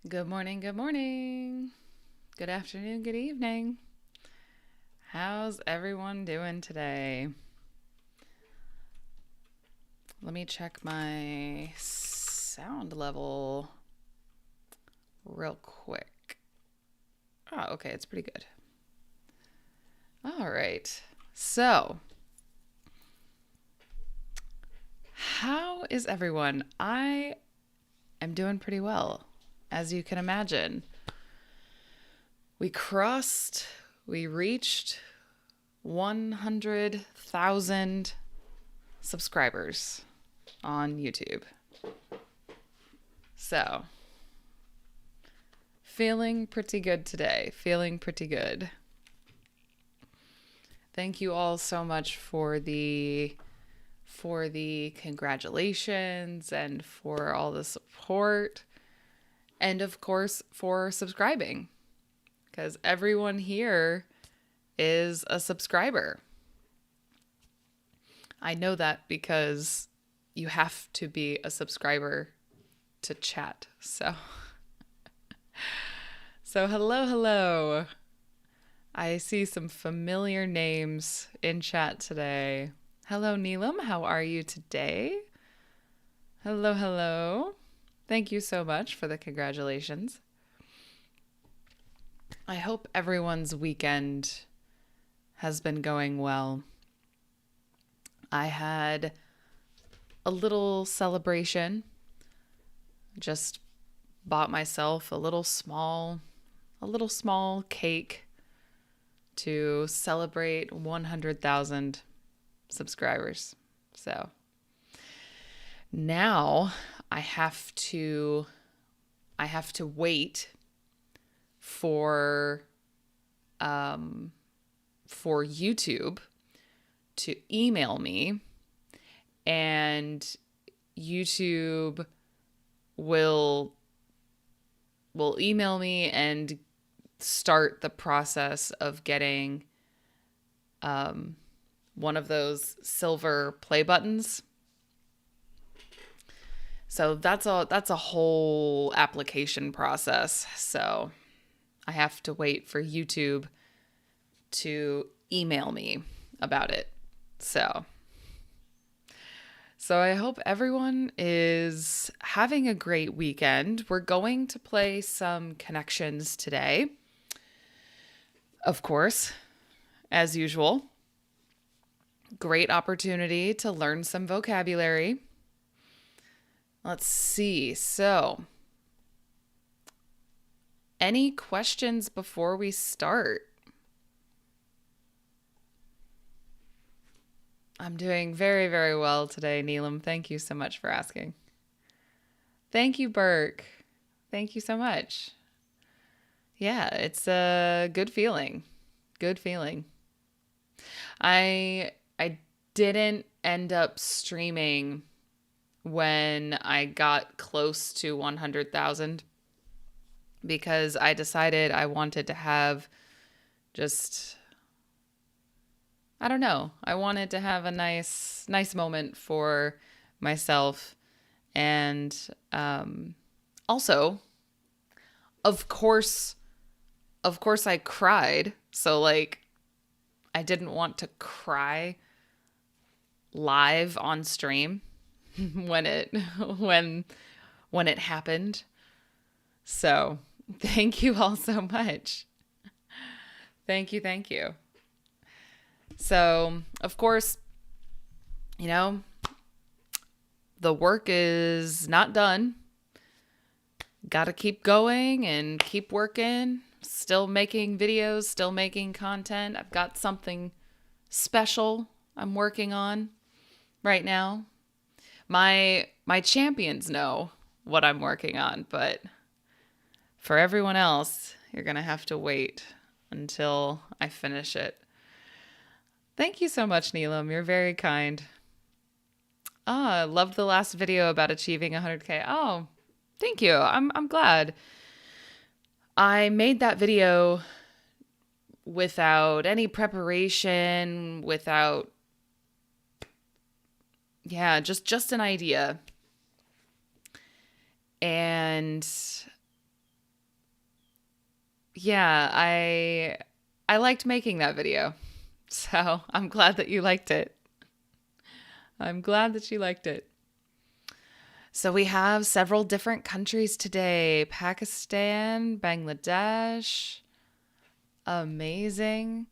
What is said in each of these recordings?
Good morning, good morning. Good afternoon, good evening. How's everyone doing today? Let me check my sound level real quick. Oh, okay, it's pretty good. All right. So, how is everyone? I am doing pretty well, as you can imagine. We reached 100,000 subscribers on YouTube. So, feeling pretty good today. Feeling pretty good. Thank you all so much for the congratulations and for all the support, and of course for subscribing, because everyone here is a subscriber. I know that because you have to be a subscriber to chat. So hello. I see some familiar names in chat today. Hello, Neelam. How are you today? Hello. Thank you so much for the congratulations. I hope everyone's weekend has been going well. I had a little celebration. Just bought myself a little small cake to celebrate 100,000 subscribers. So now I have to wait for YouTube to email me, and YouTube will email me and start the process of getting one of those silver play buttons. So that's a whole application process. So I have to wait for YouTube to email me about it. So I hope everyone is having a great weekend. We're going to play some connections today. Of course, as usual. Great opportunity to learn some vocabulary. Let's see. So, any questions before we start? I'm doing very, very well today, Neelam. Thank you so much for asking. Thank you, Burke. Thank you so much. Yeah, it's a good feeling. Good feeling. I didn't end up streaming when I got close to 100,000 because I decided I wanted to have just, I don't know, I wanted to have a nice moment for myself. And also, of course I cried. So like, I didn't want to cry live on stream when it happened. So thank you all so much. Thank you. So, of course, the work is not done. Got to keep going and keep working. Still making videos, still making content. I've got something special I'm working on right now. My champions know what I'm working on, but for everyone else, you're going to have to wait until I finish it. Thank you so much, Neelam. You're very kind. I loved the last video about achieving 100K. Oh, thank you. I'm glad. I made that video without any preparation, without just an idea. And Yeah, I liked making that video. So, I'm glad that you liked it. I'm glad that you liked it. So, we have several different countries today. Pakistan, Bangladesh. Amazing.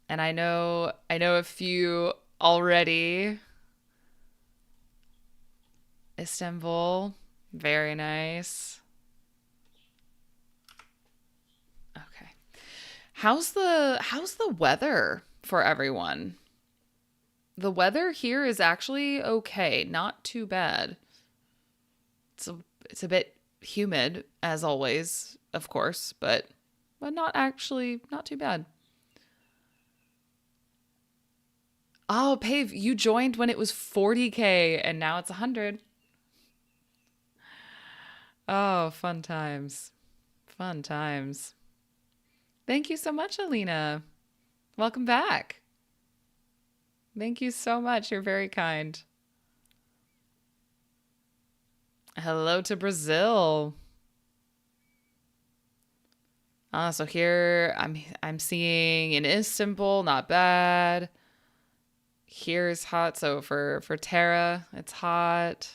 And I know a few already. Istanbul, very nice. Okay. How's the weather for everyone? The weather here is actually okay, not too bad. It's a bit humid as always, of course, but not too bad. Oh, Pave, you joined when it was 40K and now it's 100. Oh, fun times. Fun times. Thank you so much, Alina. Welcome back. Thank you so much. You're very kind. Hello to Brazil. So here I'm seeing in Istanbul, not bad. Here's hot. So for Tara, it's hot.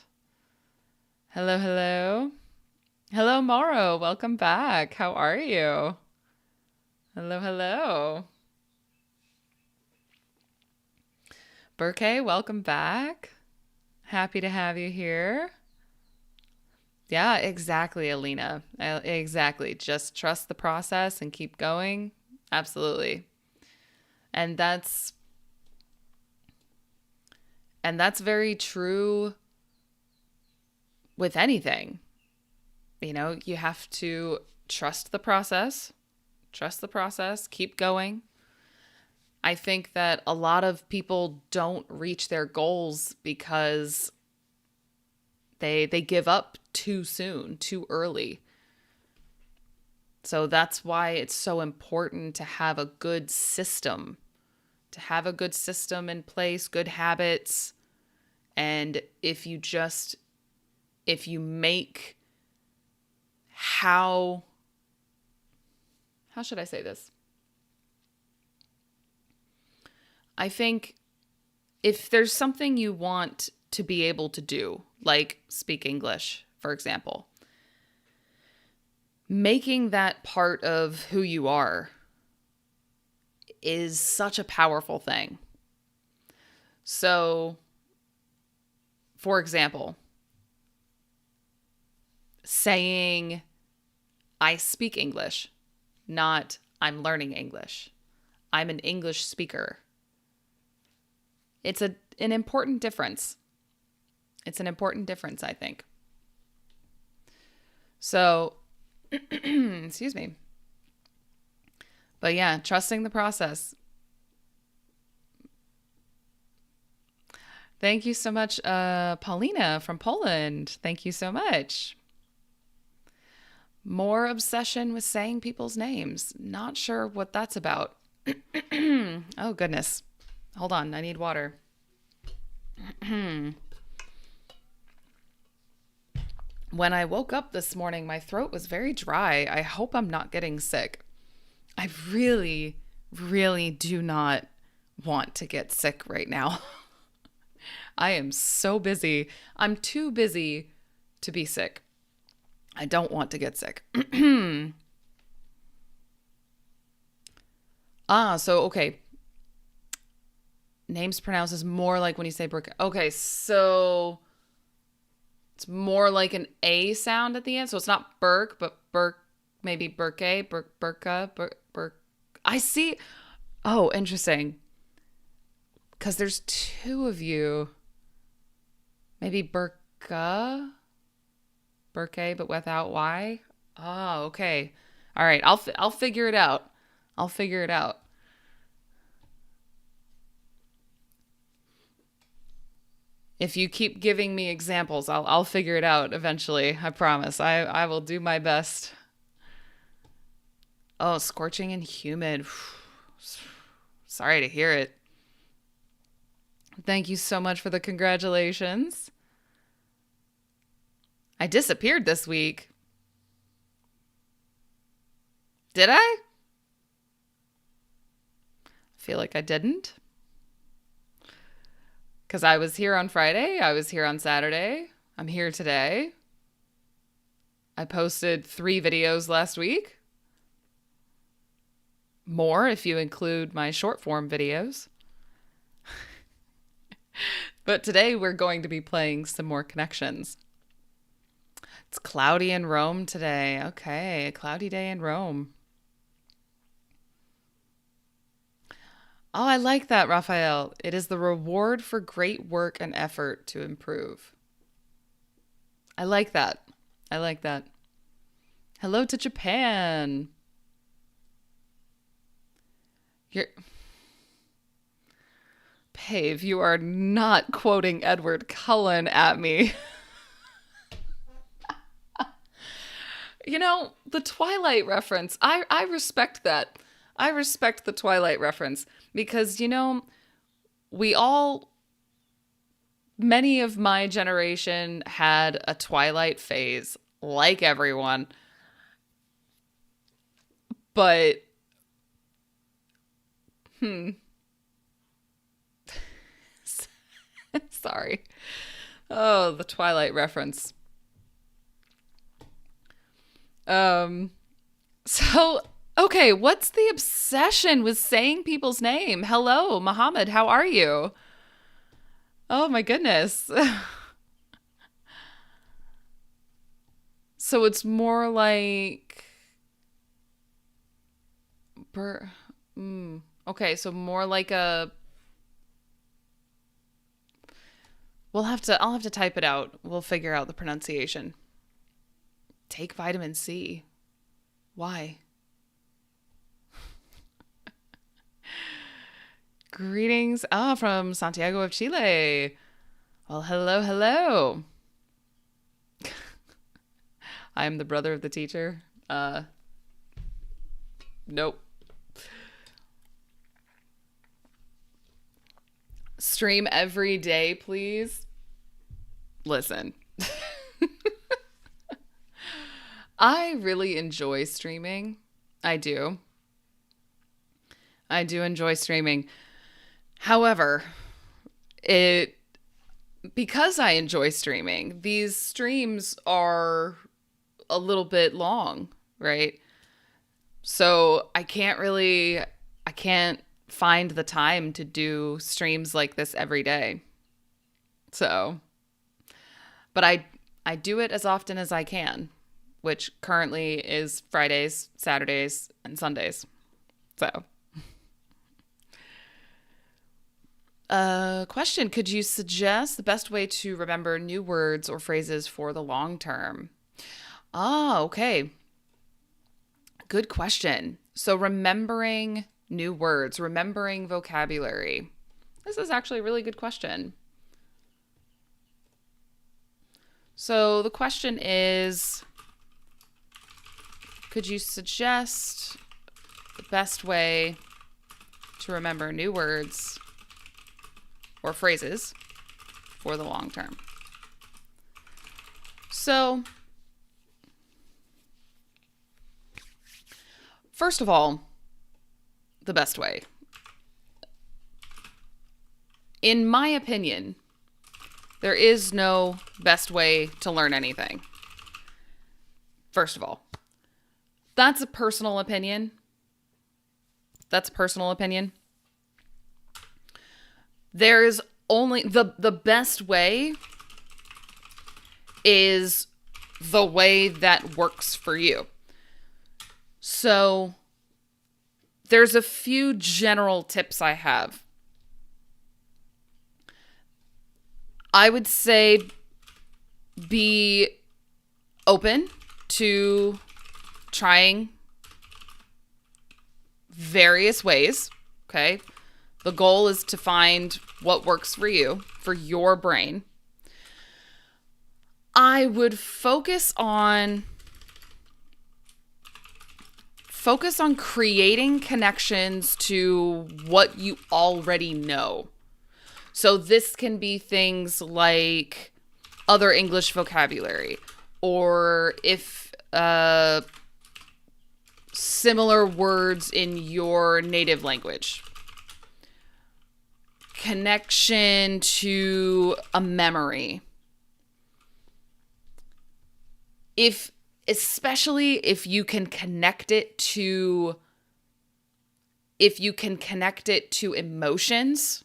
Hello, hello. Hello, Mauro. Welcome back. How are you? Hello, hello. Burke, welcome back. Happy to have you here. Yeah, exactly, Alina. Exactly. Just trust the process and keep going. Absolutely. And that's very true with anything. You have to trust the process. Trust the process, keep going. I think that a lot of people don't reach their goals because they give up too soon, too early. So that's why it's so important to have a good system, in place, good habits. And if you make how should I say this? I think if there's something you want to be able to do, like speak English, for example, making that part of who you are is such a powerful thing. So, for example, saying, I speak English, not I'm learning English. I'm an English speaker. It's an important difference. It's an important difference, I think. So, excuse me. But yeah, trusting the process. Thank you so much, Paulina from Poland. Thank you so much. More obsession with saying people's names. Not sure what that's about. Oh, goodness. Hold on. I need water. When I woke up this morning, my throat was very dry. I hope I'm not getting sick. I really, really do not want to get sick right now. I am so busy. I'm too busy to be sick. I don't want to get sick. So, okay. Names pronounced is more like when you say Burke. Okay, so it's more like an A sound at the end. So it's not Burke, but Burke, maybe Burke, Burka, Burke. I see. Oh, interesting. Because there's two of you. Maybe Burka, but without Y. Oh, okay. All right. I'll figure it out. I'll figure it out. If you keep giving me examples, I'll figure it out eventually. I promise. I will do my best. Oh, scorching and humid. Sorry to hear it. Thank you so much for the congratulations. I disappeared this week. Did I? Feel like I didn't. Because I was here on Friday. I was here on Saturday. I'm here today. I posted 3 videos last week. More if you include my short form videos. But today we're going to be playing some more connections. It's cloudy in Rome today. Okay, a cloudy day in Rome. Oh, I like that, Raphael. It is the reward for great work and effort to improve. I like that. I like that. Hello to Japan. Pave, you are not quoting Edward Cullen at me. You know, the Twilight reference, I respect that. I respect the Twilight reference because, you know, many of my generation had a Twilight phase, like everyone. But, sorry. Oh, the Twilight reference. So, okay, what's the obsession with saying people's name? Hello, Muhammad, how are you? Oh my goodness. So it's more like okay, so more like a I'll have to type it out. We'll figure out the pronunciation. Take vitamin C. Why? Greetings from Santiago of Chile. Well, hello, hello. I am the brother of the teacher. Nope. Stream every day, please. Listen. I really enjoy streaming. I do. I do enjoy streaming. However, because I enjoy streaming, these streams are a little bit long, right? So I can't find the time to do streams like this every day. So, but I do it as often as I can, which currently is Fridays, Saturdays, and Sundays. So, question. Could you suggest the best way to remember new words or phrases for the long term? Ah, okay. Good question. So remembering new words, remembering vocabulary. This is actually a really good question. So the question is, could you suggest the best way to remember new words or phrases for the long term? So, first of all, the best way. In my opinion, there is no best way to learn anything. First of all, that's a personal opinion. That's a personal opinion. There is only the best way is the way that works for you. So there's a few general tips I have. I would say be open to trying various ways, okay? The goal is to find what works for you, for your brain. I would focus on creating connections to what you already know. So this can be things like other English vocabulary, or if similar words in your native language. Connection to a memory. Especially if you can connect it to emotions,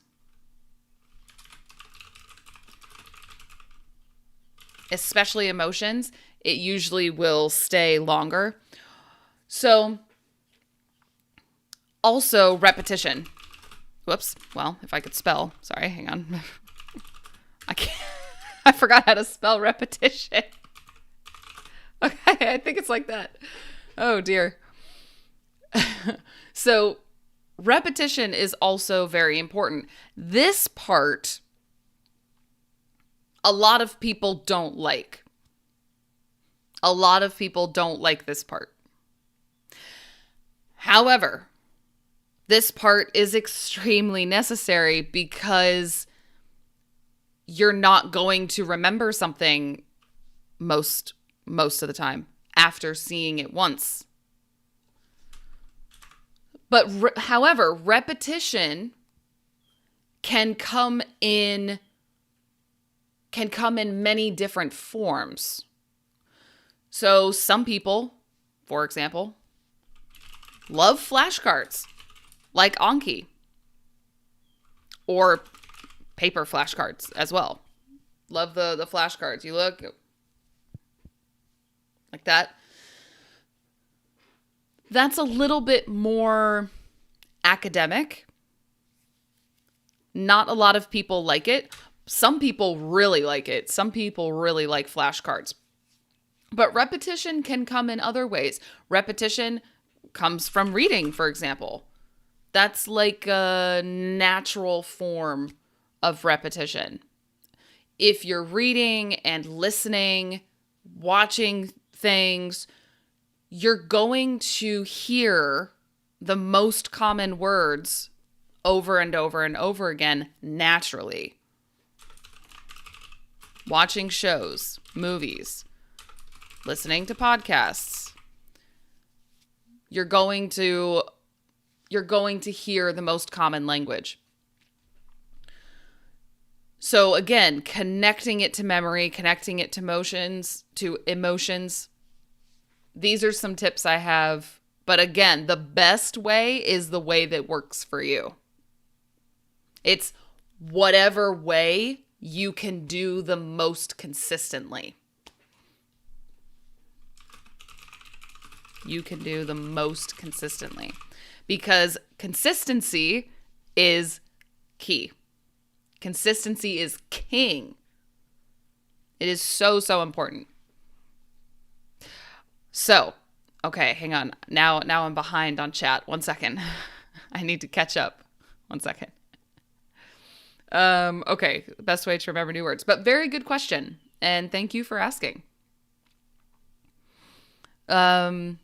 especially emotions, it usually will stay longer. So, also repetition. Whoops. Well, if I could spell. Sorry, hang on. I can't. I forgot how to spell repetition. Okay, I think it's like that. Oh, dear. So, repetition is also very important. This part, a lot of people don't like. A lot of people don't like this part. However, this part is extremely necessary because you're not going to remember something most of the time after seeing it once. But however, repetition can come in many different forms. So some people, for example, love flashcards like Anki, or paper flashcards as well. Love the flashcards. You look like that. That's a little bit more academic. Not a lot of people like it. Some people really like it. Some people really like flashcards. But repetition can come in other ways. Repetition comes from reading, for example. That's like a natural form of repetition. If you're reading and listening, watching things, you're going to hear the most common words over and over and over again naturally. Watching shows, movies, listening to podcasts, you're going to hear the most common language. So again, connecting it to memory, connecting it to emotions. These are some tips I have. But again, the best way is the way that works for you. It's whatever way you can do the most consistently. You can do the most consistently. Because consistency is key. Consistency is king. It is so, so important. So, okay, hang on. Now I'm behind on chat. 1 second. I need to catch up. 1 second. Okay, best way to remember new words. But very good question. And thank you for asking. Okay,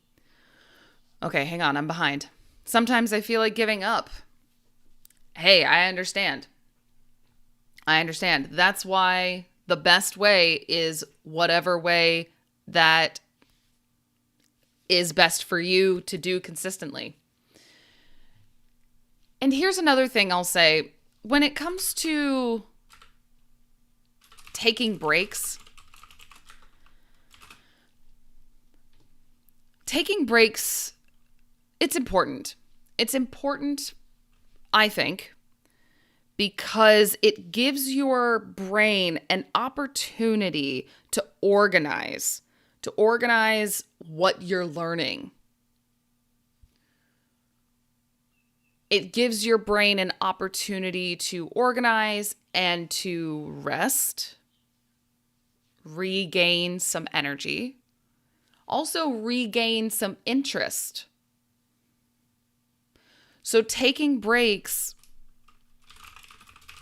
hang on. I'm behind. Sometimes I feel like giving up. Hey, I understand. That's why the best way is whatever way that is best for you to do consistently. And here's another thing I'll say. When it comes to taking breaks, it's important. It's important, I think, because it gives your brain an opportunity to organize what you're learning. It gives your brain an opportunity to organize and to rest, regain some energy, also regain some interest. So taking breaks,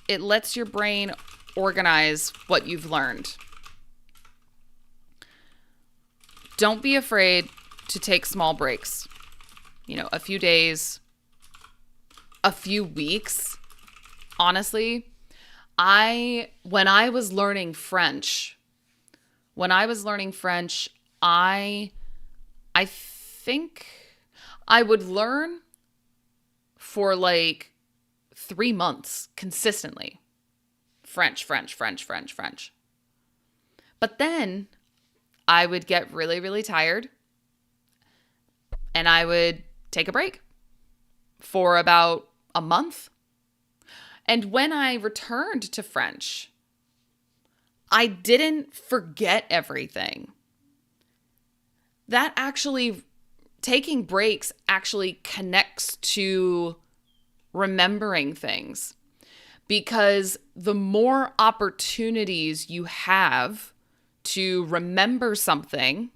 it lets your brain organize what you've learned. Don't be afraid to take small breaks. A few days, a few weeks. Honestly, when I was learning French, I think I would learn for like 3 months consistently. French, French, French, French, French. But then I would get really, really tired and I would take a break for about a month. And when I returned to French, I didn't forget everything. That actually, taking breaks actually connects to remembering things, because the more opportunities you have to remember something,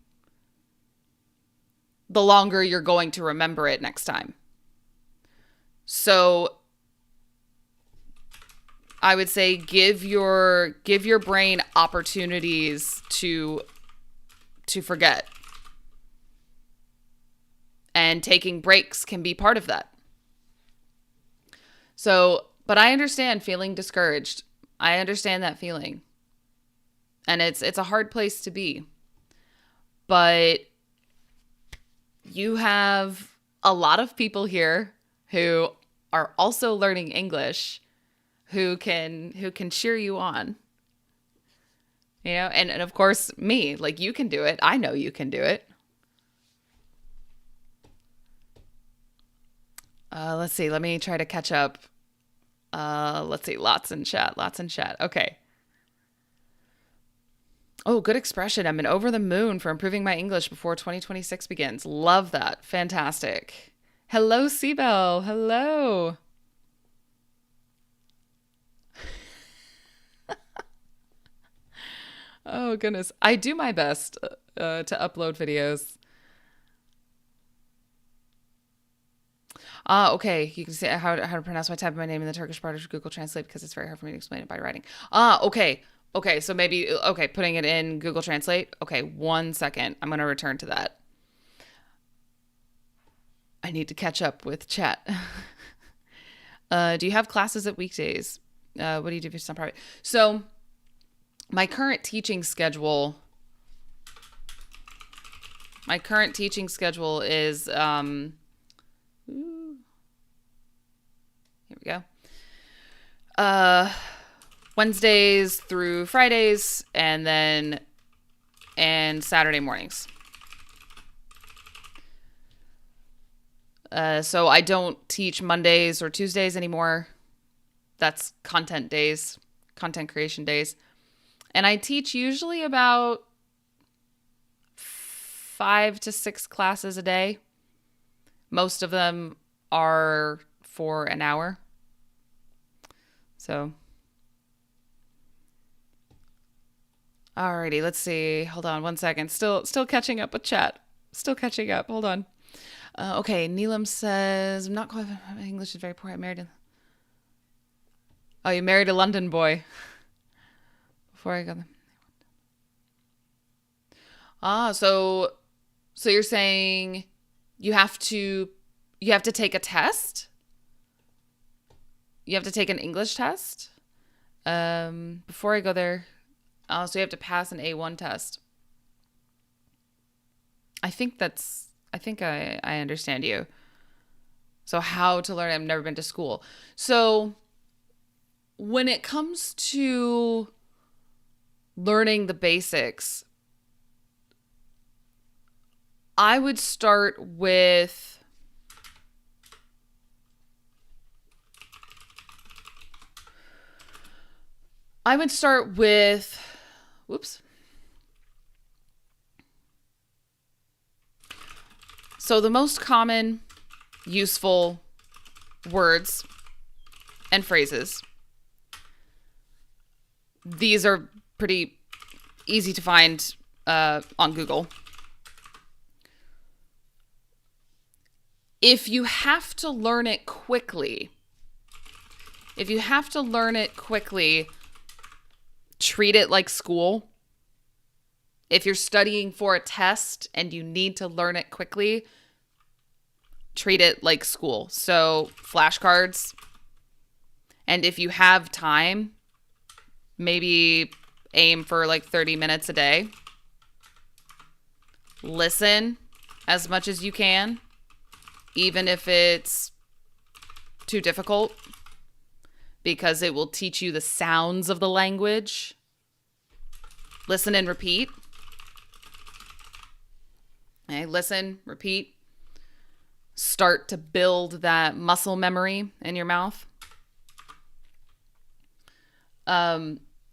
the longer you're going to remember it next time. So I would say give your brain opportunities to forget. And taking breaks can be part of that. So, but I understand feeling discouraged. I understand that feeling. And it's a hard place to be. But you have a lot of people here who are also learning English who can cheer you on. You know, and of course me, like, you can do it. I know you can do it. Let's see. Let me try to catch up. Let's see. Lots in chat. Okay. Oh, good expression. I'm over the moon for improving my English before 2026 begins. Love that. Fantastic. Hello, Seabell. Hello. Oh, goodness. I do my best to upload videos. Okay. You can see how to pronounce my type of my name in the Turkish part of Google Translate because it's very hard for me to explain it by writing. Okay. Okay. So maybe, putting it in Google Translate. Okay. 1 second. I'm going to return to that. I need to catch up with chat. Do you have classes at weekdays? What do you do for some private? So my current teaching schedule is, here we go. Wednesdays through Fridays, and Saturday mornings. So I don't teach Mondays or Tuesdays anymore. That's content creation days. And I teach usually about 5 to 6 classes a day. Most of them are for an hour. So, alrighty, let's see. Hold on 1 second. Still catching up with chat. Still catching up. Hold on. Okay, Neelam says, I'm not quite, my English is very poor. Oh, you married a London boy. Before I got them. So you're saying you have to take a test? You have to take an English test? Before I go there, so you have to pass an A1 test. I think I understand you. So how to learn, I've never been to school. So when it comes to learning the basics, I would start with whoops. So the most common useful words and phrases. These are pretty easy to find on Google. If you have to learn it quickly, treat it like school. If you're studying for a test and you need to learn it quickly, treat it like school. So flashcards. And if you have time, maybe aim for like 30 minutes a day. Listen as much as you can. even if it's too difficult, because it will teach you the sounds of the language. Listen and repeat. Okay, listen, repeat. Start to build that muscle memory in your mouth.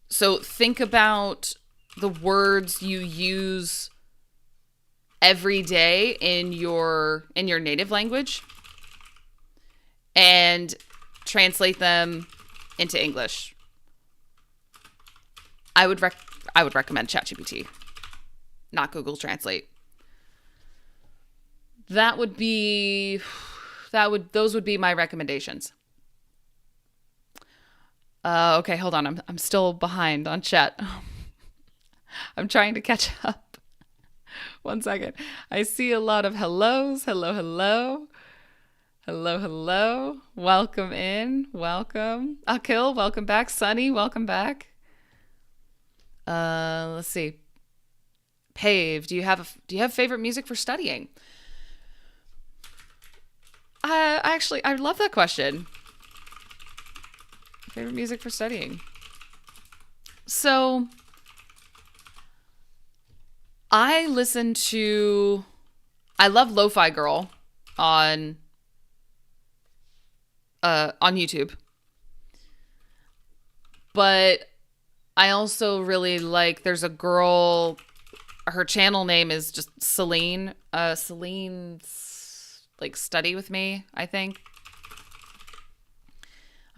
So think about the words you use every day in your native language and translate them into English. I would recommend ChatGPT, not Google Translate. Those would be my recommendations. Okay, hold on. I'm still behind on chat. I'm trying to catch up. 1 second. I see a lot of hellos. Hello, hello. Hello, hello. Welcome in. Welcome. Akil, welcome back. Sunny, welcome back. Let's see. Pave, do you have favorite music for studying? I love that question. Favorite music for studying. So I love Lo-Fi Girl on YouTube. But I also really like, there's a girl, her channel name is just Celine. Celine's like Study With Me, I think.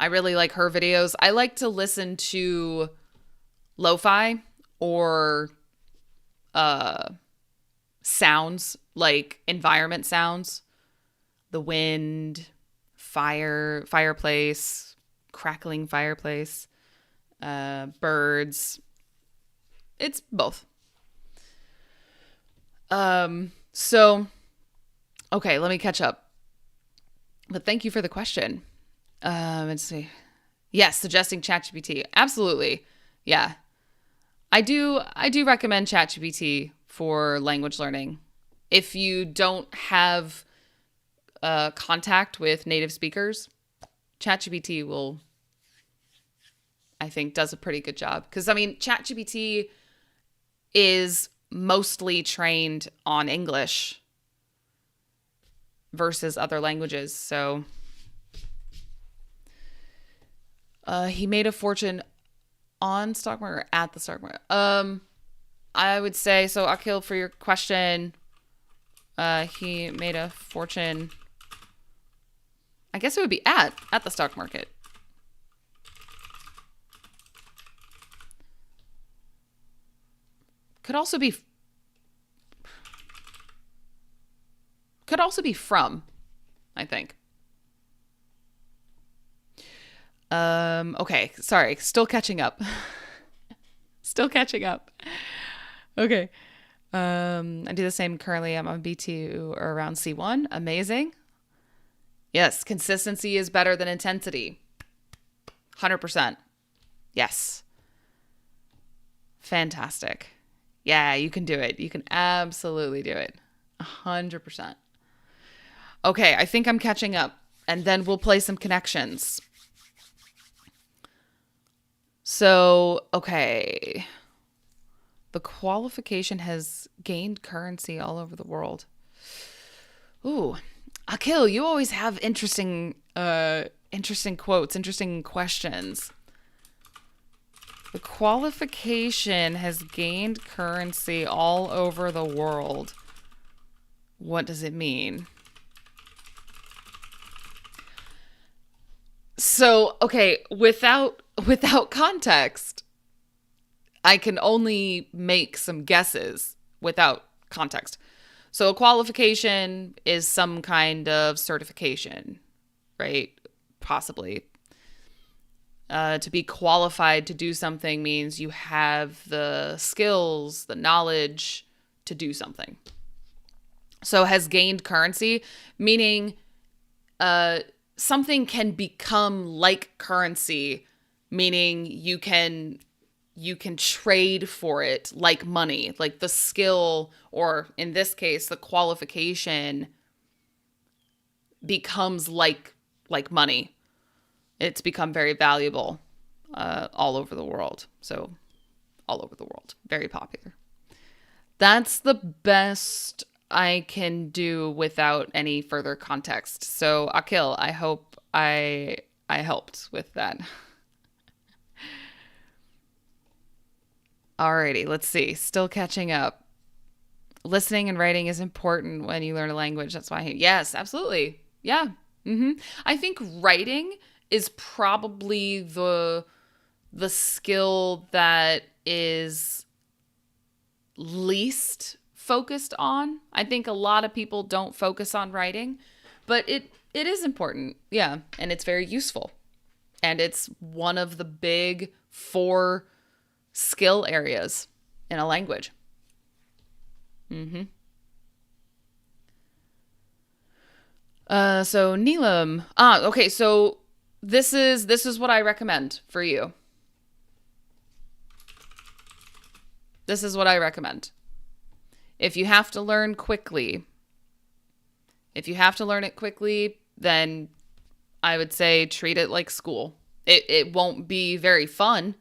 I really like her videos. I like to listen to lo-fi or sounds, like environment sounds. The wind, fireplace, crackling fireplace, birds. It's both. So, okay, let me catch up. But thank you for the question. Let's see. Yes, suggesting ChatGPT. Absolutely. Yeah. I do recommend ChatGPT for language learning. If you don't have contact with native speakers, ChatGPT will, I think, does a pretty good job. Because, I mean, ChatGPT is mostly trained on English versus other languages. So he made a fortune on stock market or at the stock market. I would say, so Akil, for your question, he made a fortune. I guess it would be at the stock market. Could also be from, I think. Okay, sorry, still catching up. Okay. I do the same currently. I'm on B2 or around C1. Amazing. Yes, consistency is better than intensity. 100%. Yes. Fantastic. Yeah, you can do it. You can absolutely do it. 100%. Okay, I think I'm catching up. And then we'll play some connections. So, okay. The qualification has gained currency all over the world. Ooh, Akil, you always have interesting quotes, interesting questions. The qualification has gained currency all over the world. What does it mean? So, okay, without context, I can only make some guesses without context. So a qualification is some kind of certification, right? Possibly. To be qualified to do something means you have the skills, the knowledge to do something. So has gained currency, meaning something can become like currency, meaning you can trade for it like money, like the skill, or in this case, the qualification becomes like money. It's become very valuable all over the world. So all over the world, very popular. That's the best I can do without any further context. So Akil, I hope I helped with that. Alrighty, let's see. Still catching up. Listening and writing is important when you learn a language. That's why yes, absolutely. Yeah. I think writing is probably the skill that is least focused on. I think a lot of people don't focus on writing, but it is important. Yeah, and it's very useful. And it's one of the big 4 skill areas in a language. So Neelam. Okay, so this is what I recommend for you. This is what I recommend. If you have to learn quickly, then I would say treat it like school. It won't be very fun,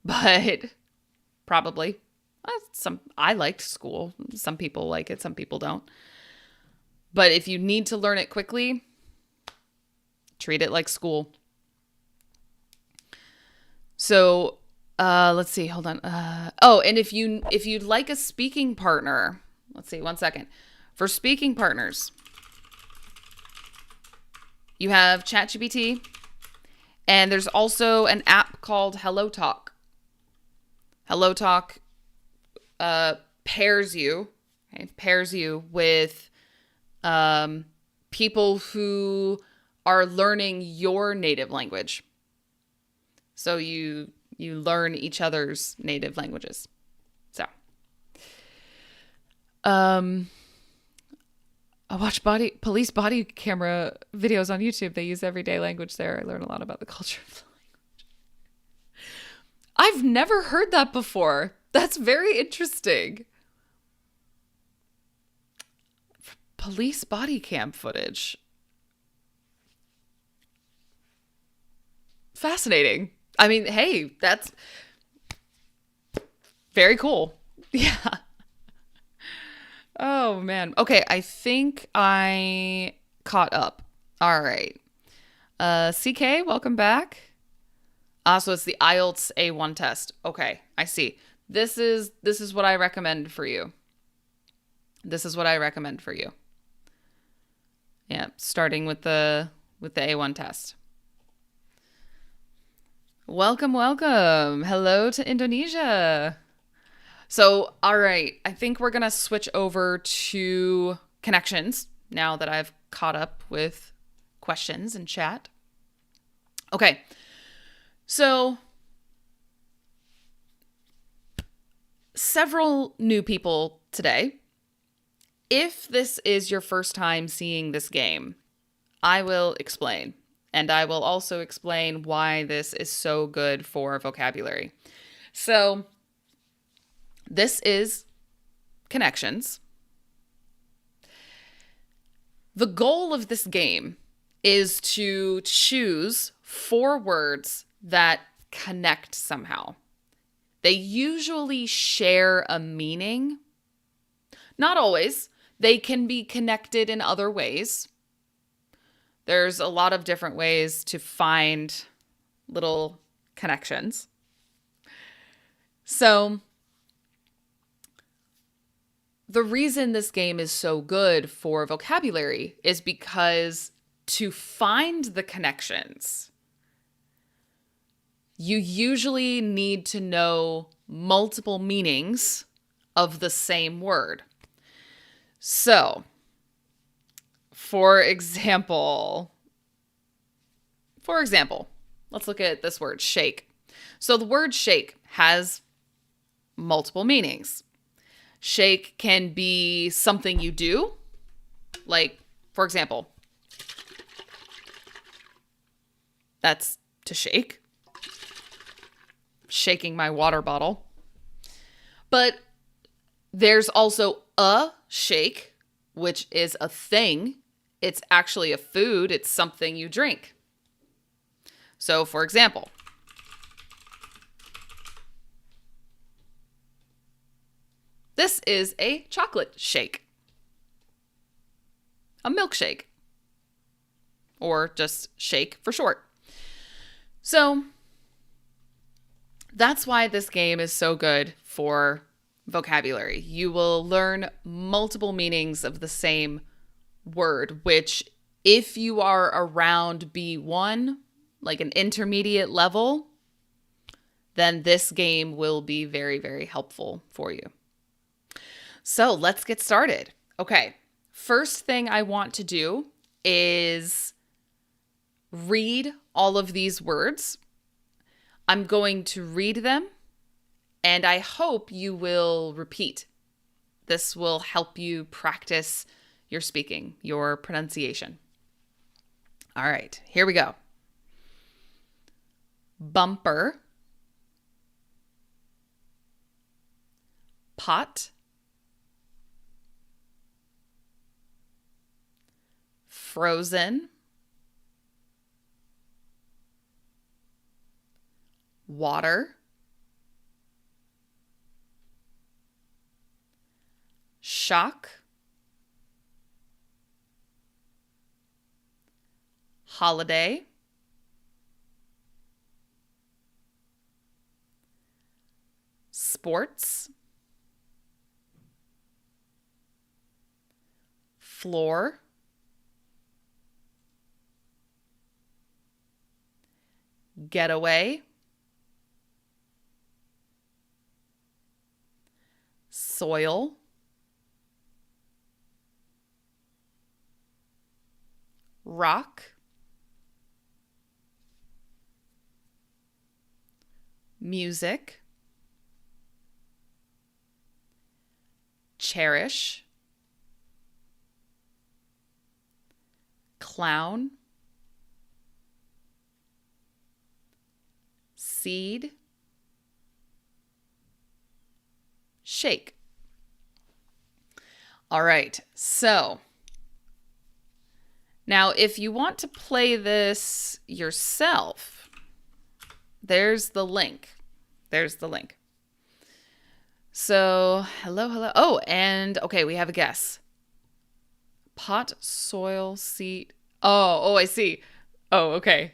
but probably. I liked school. Some people like it, some people don't. But if you need to learn it quickly, treat it like school. So, let's see. Hold on. And if you'd like a speaking partner, let's see. 1 second. For speaking partners, you have ChatGPT, and there's also an app called HelloTalk. HelloTalk pairs you with people who are learning your native language. So you learn each other's native languages. So, I watch police body camera videos on YouTube. They use everyday language there. I learn a lot about the culture of the language. I've never heard that before. That's very interesting. Police body cam footage. Fascinating. I mean, hey, that's very cool. Yeah. Oh, man. Okay, I think I caught up. All right. CK, welcome back. So it's the IELTS A1 test. Okay, I see. This is what I recommend for you. Yeah, starting with the A1 test. Welcome. Hello to Indonesia. So, all right, I think we're going to switch over to connections now that I've caught up with questions and chat. Okay, so several new people today. If this is your first time seeing this game, I will explain. And I will also explain why this is so good for vocabulary. So, this is connections. The goal of this game is to choose 4 words that connect somehow. They usually share a meaning. Not always. They can be connected in other ways. There's a lot of different ways to find little connections. So, the reason this game is so good for vocabulary is because to find the connections, you usually need to know multiple meanings of the same word. So, for example, let's look at this word, shake. So the word shake has multiple meanings. Shake can be something you do. Like, for example, that's to shake. Shaking my water bottle. But there's also a shake, which is a thing. it's actually a food. It's something you drink. So, for example, this is a chocolate shake, a milkshake, or just shake for short. So that's why this game is so good for vocabulary. You will learn multiple meanings of the same word, which if you are around B1, like an intermediate level, then this game will be very, very helpful for you. So let's get started. Okay, first thing I want to do is read all of these words. I'm going to read them, and I hope you will repeat. This will help you practice your speaking, your pronunciation. All right, here we go. Bumper, pot, frozen, water, shock, holiday, sports, floor, getaway, soil, rock, music, cherish, clown, seed, shake. All right, so now if you want to play this yourself, there's the link. There's the link. So, hello. Oh, and okay, we have a guess. Pot, soil, seed. Oh, I see. Oh, okay.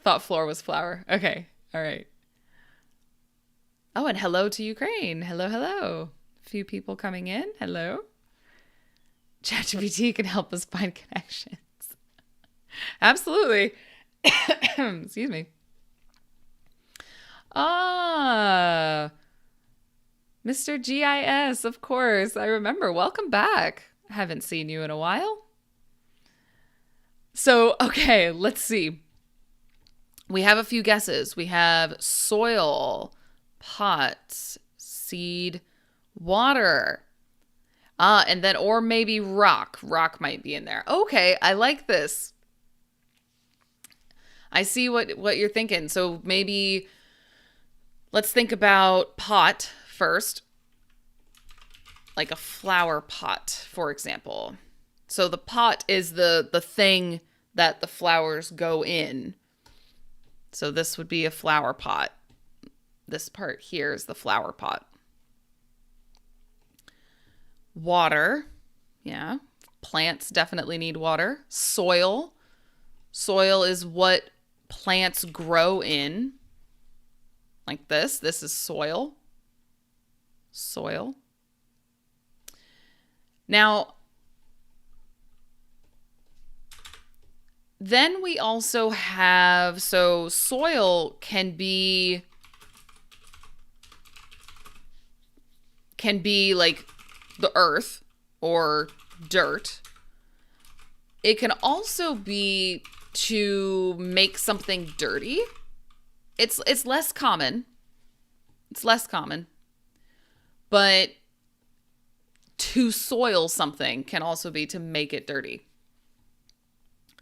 Thought floor was flower. Okay, all right. Oh, and hello to Ukraine. Hello. A few people coming in. Hello. ChatGPT can help us find connections. Absolutely. Excuse me. Mr. GIS, of course. I remember. Welcome back. I haven't seen you in a while. So, okay, let's see. We have a few guesses. We have soil, pot, seed, water. And then, or maybe rock. Rock might be in there. Okay, I like this. I see what you're thinking. So maybe let's think about pot first. Like a flower pot, for example. So the pot is the thing that the flowers go in. So this would be a flower pot. This part here is the flower pot. Water. Yeah. Plants definitely need water. Soil. Soil is what plants grow in. Like this. This is soil. Soil. Now, then we also have, so soil can be like the earth or dirt. It can also be to make something dirty. It's less common. It's less common. But to soil something can also be to make it dirty.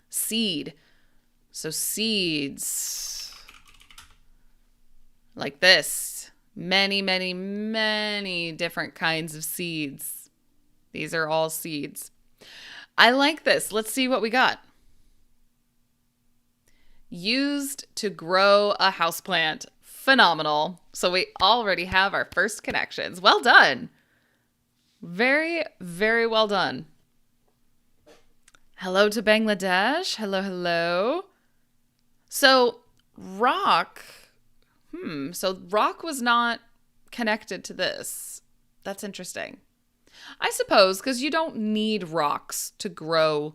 Seed. So seeds. Like this. Many, many, many different kinds of seeds. These are all seeds. I like this. Let's see what we got. Used to grow a houseplant. Phenomenal. So we already have our first connections. Well done. Very, very well done. Hello to Bangladesh. Hello, hello. So rock. So rock was not connected to this. That's interesting. I suppose because you don't need rocks to grow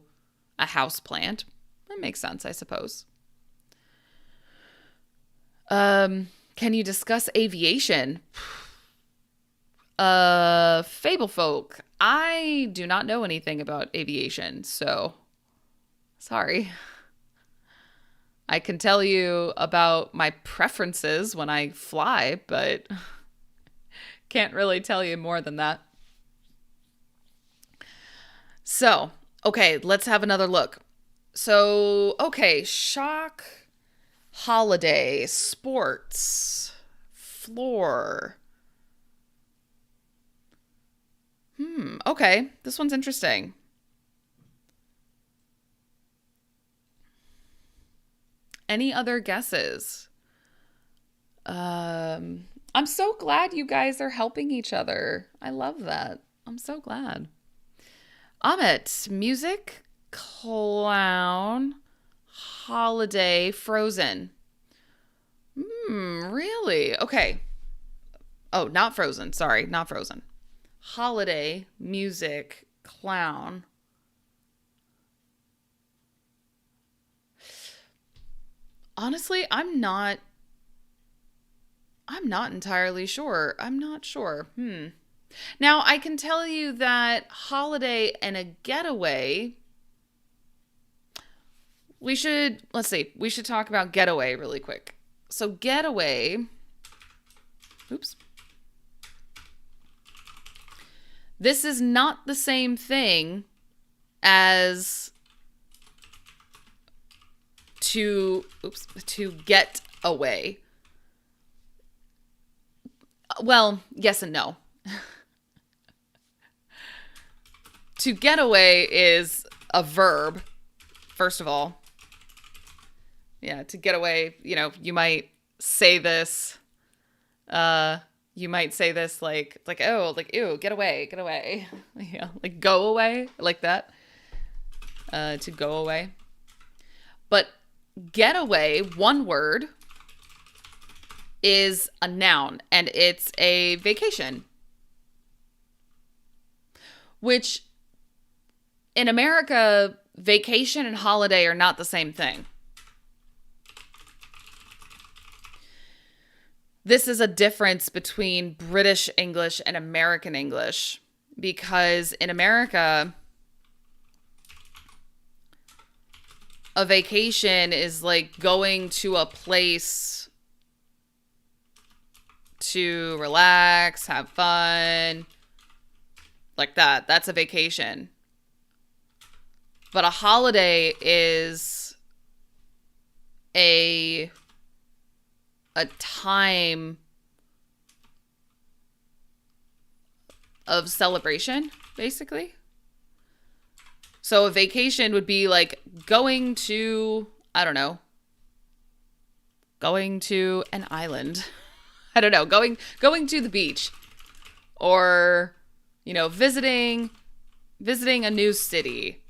a houseplant. That makes sense, I suppose. Can you discuss aviation? Fable folk. I do not know anything about aviation, so sorry. I can tell you about my preferences when I fly, but can't really tell you more than that. So, okay, let's have another look. So, okay, shock, holiday, sports, floor. Okay, this one's interesting. Any other guesses? I'm so glad you guys are helping each other. I love that. I'm so glad. Amit, music, clown, holiday, Frozen. Really? Okay. Oh, not Frozen. Sorry, not Frozen. Holiday, music, clown. Honestly, I'm not entirely sure. I'm not sure. Now, I can tell you that holiday and a getaway. Let's see. We should talk about getaway really quick. So getaway. Oops. This is not the same thing as to get away. Well, yes and no. To get away is a verb, first of all. Yeah, to get away, you might say this. You might say this like, oh, like, ew, get away. Yeah, like go away, like that. To go away. But getaway, one word, is a noun, and it's a vacation. Which, in America, vacation and holiday are not the same thing. This is a difference between British English and American English, because in America, a vacation is like going to a place to relax, have fun, like that. That's a vacation. But a holiday is a time of celebration, basically. So a vacation would be like going to, I don't know, going to an island. I don't know, going to the beach, or, visiting a new city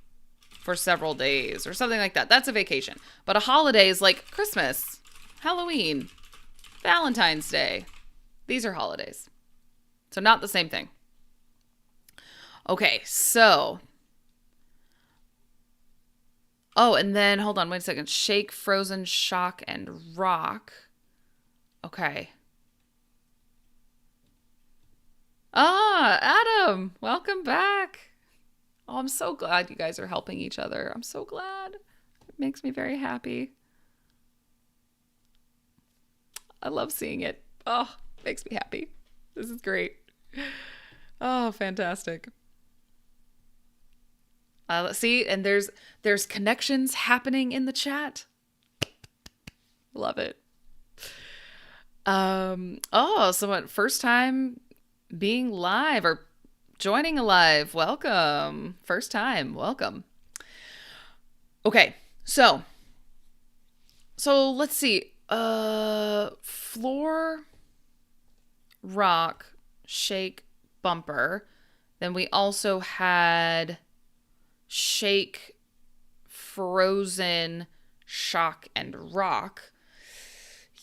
for several days or something like that. That's a vacation. But a holiday is like Christmas, Halloween, Valentine's Day. These are holidays. So not the same thing. Okay, so. Oh, and then, hold on, wait a second. Shake, frozen, shock, and rock. Okay. Adam, welcome back. Oh, I'm so glad you guys are helping each other. I'm so glad. It makes me very happy. I love seeing it. Oh, makes me happy. This is great. Oh, fantastic. See, and there's connections happening in the chat. Love it. So what, first time being live or joining live. Welcome. First time. Welcome. Okay. So let's see. Floor, rock, shake, bumper. Then we also had shake, frozen, shock, and rock.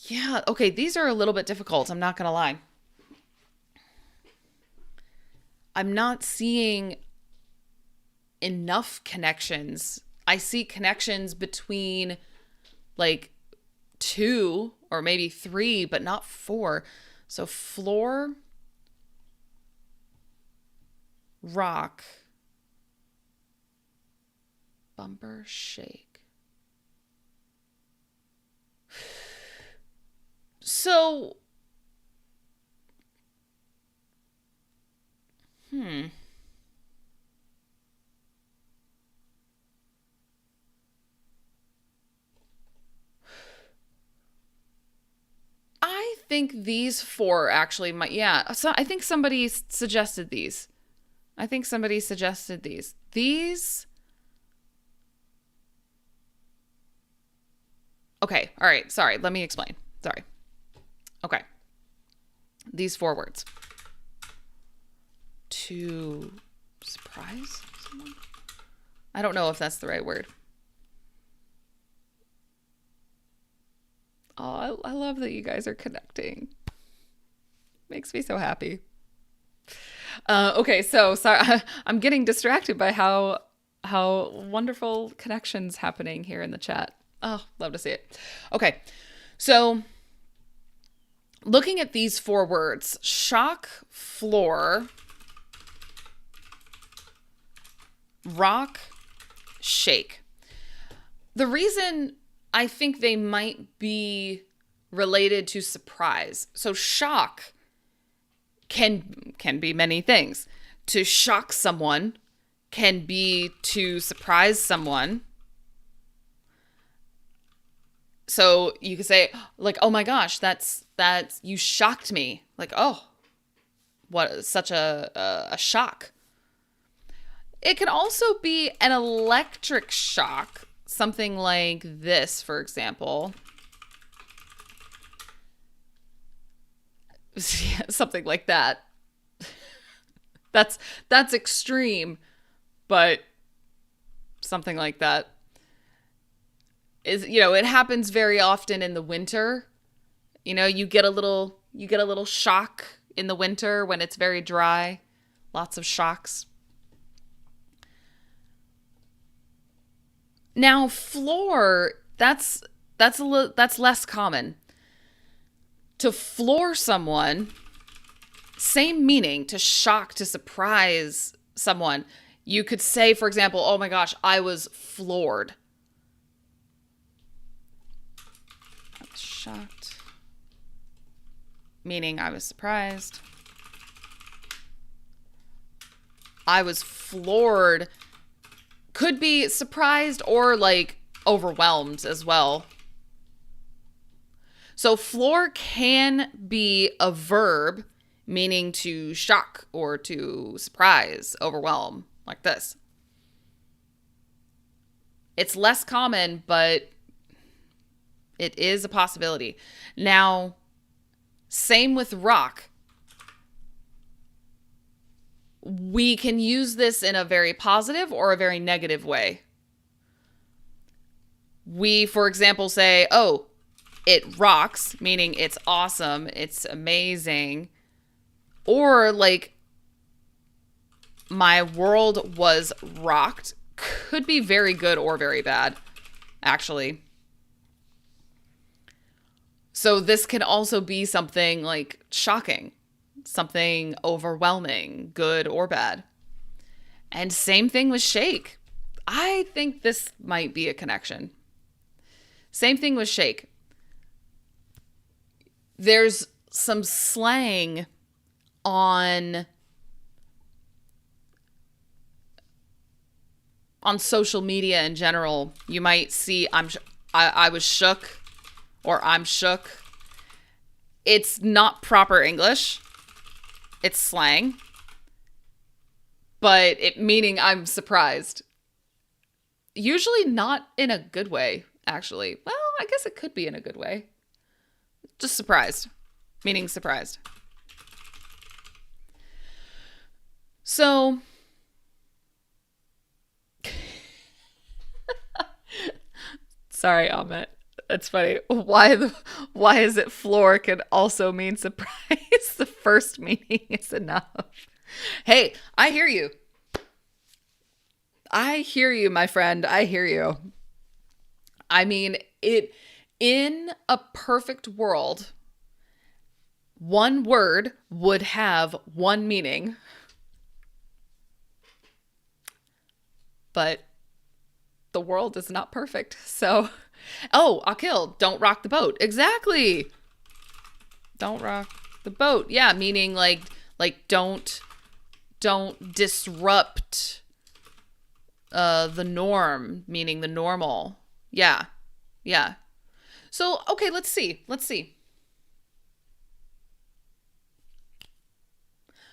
Yeah, okay, these are a little bit difficult. I'm not going to lie. I'm not seeing enough connections. I see connections between like 2 or maybe 3, but not 4. So floor, rock, bumper, shake. So, I think these 4 actually might, yeah. So I think somebody suggested these. These. Okay, all right, sorry, let me explain. Sorry. Okay. These 4 words. To surprise someone? I don't know if that's the right word. Oh, I love that you guys are connecting. Makes me so happy. Okay, so sorry, I'm getting distracted by how wonderful connections happening here in the chat. Oh, love to see it. Okay, so looking at these 4 words, shock, floor, rock, shake. The reason I think they might be related to surprise. So shock can be many things. To shock someone can be to surprise someone. So you could say like, oh my gosh, that's you shocked me. Like, oh, what such a shock. It can also be an electric shock, something like this, for example. Something like that. That's extreme, but something like that. Is, it happens very often in the winter. You get a little shock in the winter when it's very dry. Lots of shocks. Now, floor, that's less common. To floor someone, same meaning, to shock, to surprise someone. You could say, for example, oh my gosh, I was floored. Shocked, meaning I was surprised. I was floored. Could be surprised or like overwhelmed as well. So floor can be a verb meaning to shock or to surprise, overwhelm, like this. It's less common, but it is a possibility. Now, same with rock. We can use this in a very positive or a very negative way. We, for example, say, oh, it rocks, meaning it's awesome, it's amazing. Or like, my world was rocked, could be very good or very bad, actually. So this can also be something like shocking, something overwhelming, good or bad. And same thing with shake. I think this might be a connection. Same thing with shake. There's some slang on social media in general. You might see I was shook or I'm shook. It's not proper English. It's slang. but it meaning I'm surprised. Usually not in a good way, actually. Well, I guess it could be in a good way. Just surprised, meaning surprised. So, sorry, Amit. That's funny. Why is it floor can also mean surprise? The first meaning is enough. Hey, I hear you. I hear you, my friend. I hear you. I mean, it in a perfect world, one word would have one meaning. But the world is not perfect. So, oh, Akil, don't rock the boat. Exactly. Don't rock the boat. Yeah, meaning like don't disrupt the norm, meaning the normal. Yeah. Yeah. So, okay, let's see.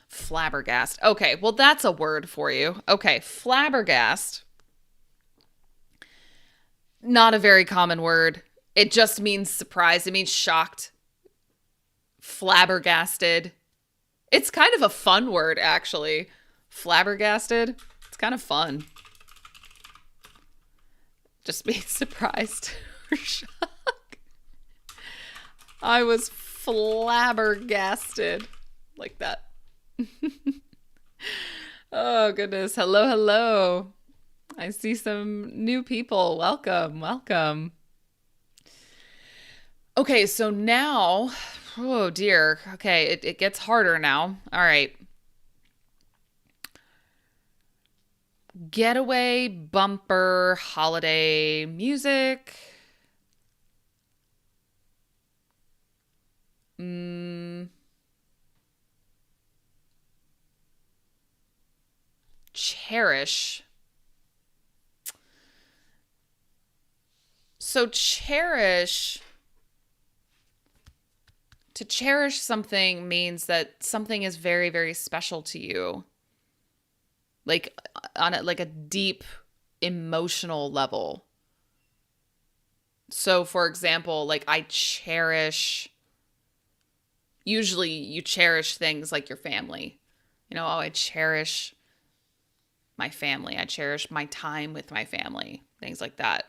Flabbergast. Okay, well, that's a word for you. Okay, flabbergast. Not a very common word. It just means surprised. It means shocked. Flabbergasted. It's kind of a fun word, actually. Flabbergasted. It's kind of fun. Just being surprised or shocked. I was flabbergasted. Like that. Oh, goodness. Hello. I see some new people. Welcome. Okay, so now, oh dear. Okay, it gets harder now. All right. Getaway, bumper, holiday, music. Cherish. So to cherish something means that something is very, very special to you. Like on a deep emotional level. So for example, like usually you cherish things like your family. You know, oh, I cherish my family. I cherish my time with my family. Things like that.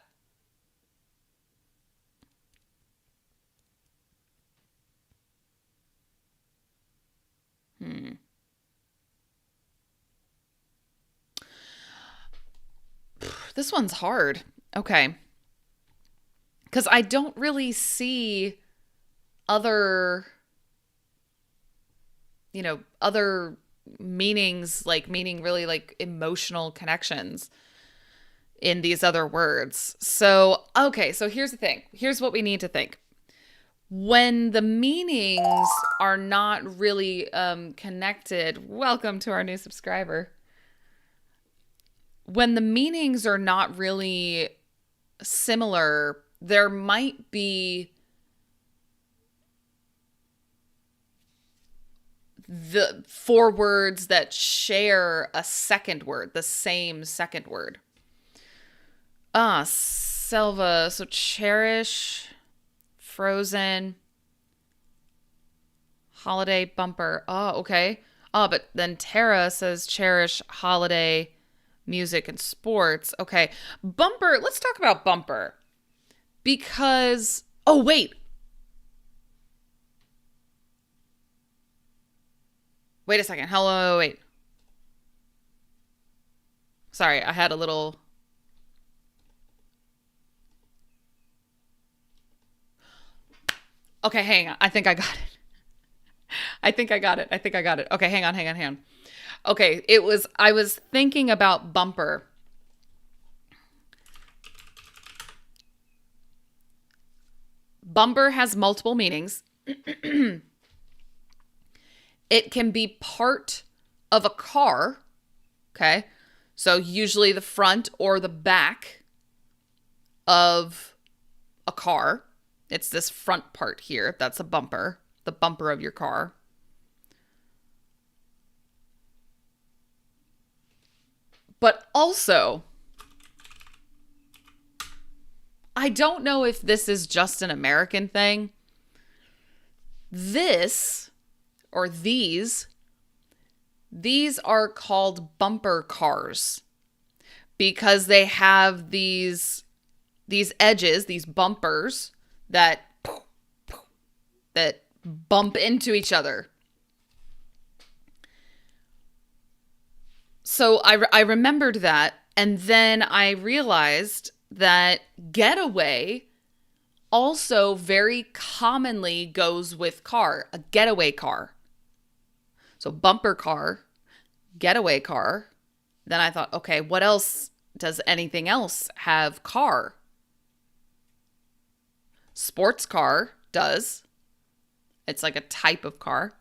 This one's hard. Okay. Because I don't really see other, other meanings, like meaning really like emotional connections in these other words. So, okay. So here's the thing. Here's what we need to think. When the meanings are not really connected, welcome to our new subscriber. When the meanings are not really similar, there might be the four words that share a second word, the same second word. Selva. So cherish, frozen, holiday, bumper. Oh, okay. Oh, but then Tara says cherish, holiday, music, and sports. Okay. Bumper. Let's talk about bumper. Because, oh, wait. Wait a second. Hello, wait. Sorry, I had a little... Okay, hang on. I think I got it. I think I got it. Okay, hang on. Okay, I was thinking about bumper. Bumper has multiple meanings. It can be part of a car. Okay. So usually the front or the back of a car. It's this front part here. That's a bumper. The bumper of your car. But also, I don't know if this is just an American thing. This or these are called bumper cars because they have these edges, these bumpers that bump into each other. So I remembered that, and then I realized that getaway also very commonly goes with car, a getaway car. So bumper car, getaway car. Then I thought, okay, what else does anything else have car? Sports car does. It's like a type of car.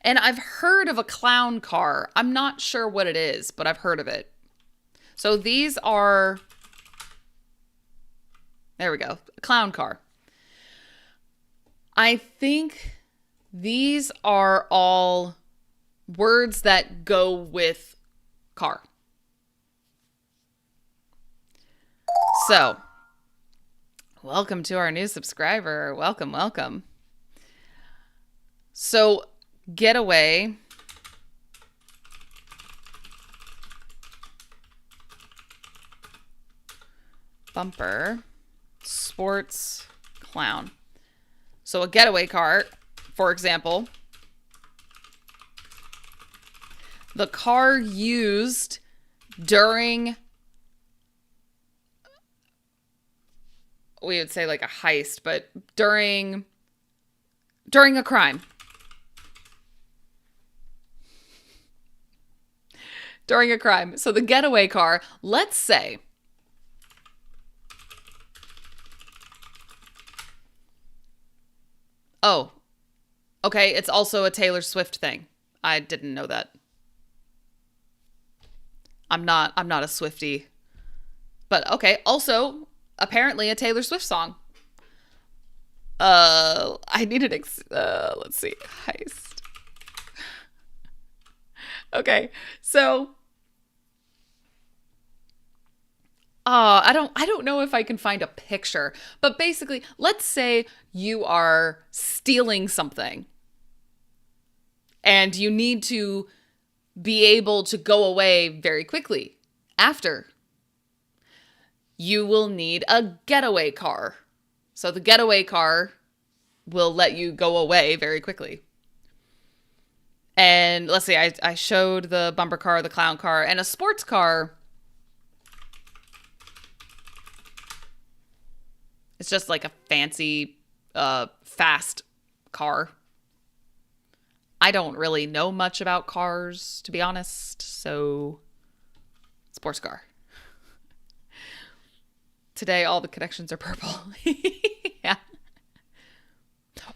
And I've heard of a clown car. I'm not sure what it is, but I've heard of it. So these are, there we go, a clown car. I think these are all words that go with car. So, welcome to our new subscriber. Welcome, welcome. So, getaway. Bumper. Sports. Clown. So, a getaway car, for example. The car used during, we would say like a heist, but during a crime. During a crime. So the getaway car, let's say, oh, okay, it's also a Taylor Swift thing. I didn't know that. I'm not a Swiftie. But okay, also apparently a Taylor Swift song. I need an let's see, heist. Okay, so I don't know if I can find a picture, but basically, let's say you are stealing something and you need to be able to go away very quickly after. You will need a getaway car. So the getaway car will let you go away very quickly. And let's see, I showed the bumper car, the clown car, and a sports car. It's just like a fancy, fast car. I don't really know much about cars, to be honest. So, sports car. Today, all the connections are purple. Yeah.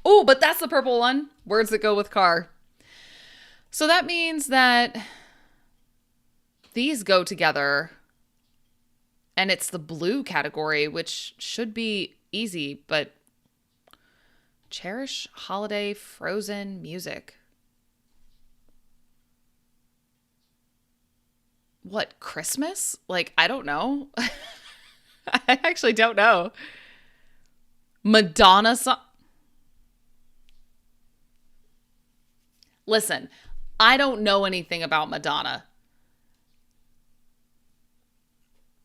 Oh, but that's the purple one. Words that go with car. So that means that these go together. And it's the blue category, which should be easy, but cherish holiday frozen music. What, Christmas? Like, I don't know. I actually don't know. Madonna song. Listen, I don't know anything about Madonna.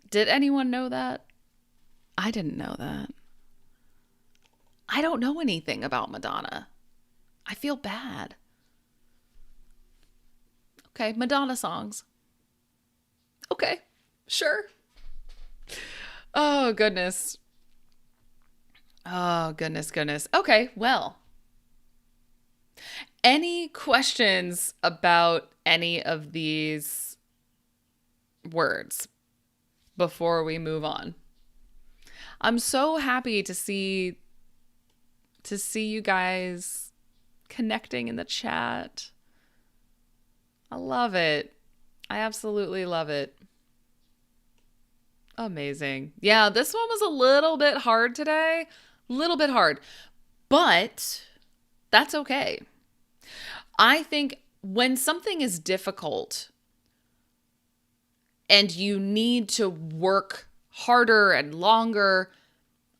Did anyone know that? I didn't know that. I don't know anything about Madonna. I feel bad. Okay, Madonna songs. Okay, sure. Oh, goodness. Oh, goodness. Okay, well. Any questions about any of these words before we move on? I'm so happy to see you guys connecting in the chat. I love it. I absolutely love it. Amazing. Yeah, this one was a little bit hard today. Little bit hard. But that's okay. I think when something is difficult, and you need to work harder and longer,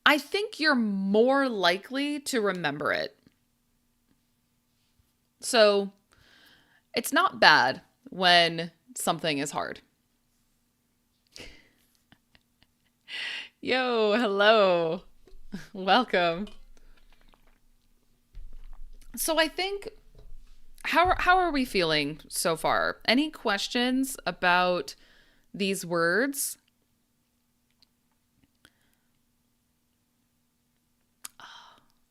I think you're more likely to remember it. So it's not bad when something is hard. Yo, hello. Welcome. So I think, how are we feeling so far? Any questions about these words?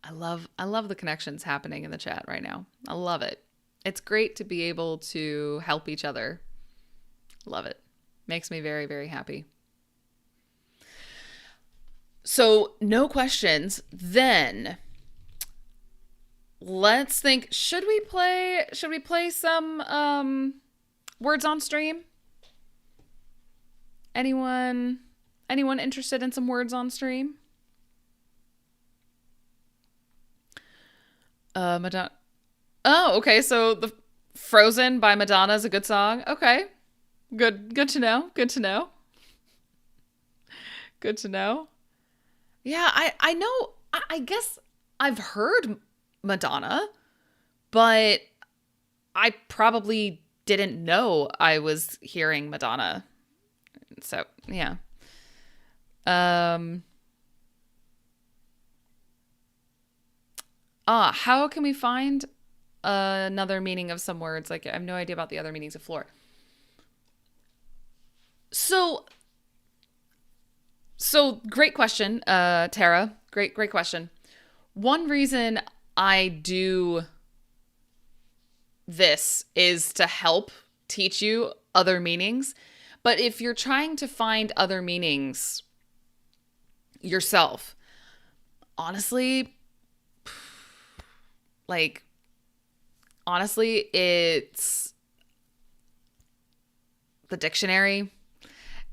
I love the connections happening in the chat right now. I love it. It's great to be able to help each other. Love it. Makes me very, very happy. So, no questions. Then let's think, should we play some words on stream? Anyone interested in some words on stream? Madonna. Oh, okay. So the Frozen by Madonna is a good song. Okay. Good to know. Good to know. Good to know. Yeah, I know. I guess I've heard Madonna, but I probably didn't know I was hearing Madonna. So, yeah. How can we find another meaning of some words? Like, I have no idea about the other meanings of floor. So great question, Tara. Great question. One reason I do this is to help teach you other meanings. But if you're trying to find other meanings yourself, honestly, it's the dictionary.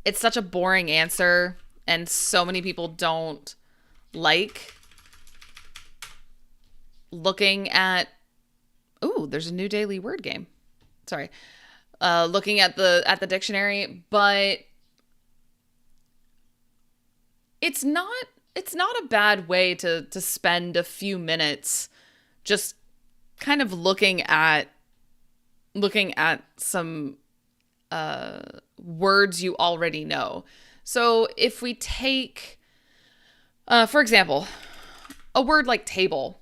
It's such a boring answer, and so many people don't like looking at, there's a new daily word game. Sorry. Looking at the dictionary, but it's not a bad way to spend a few minutes just kind of looking at some words you already know. So if we take, for example, a word like table,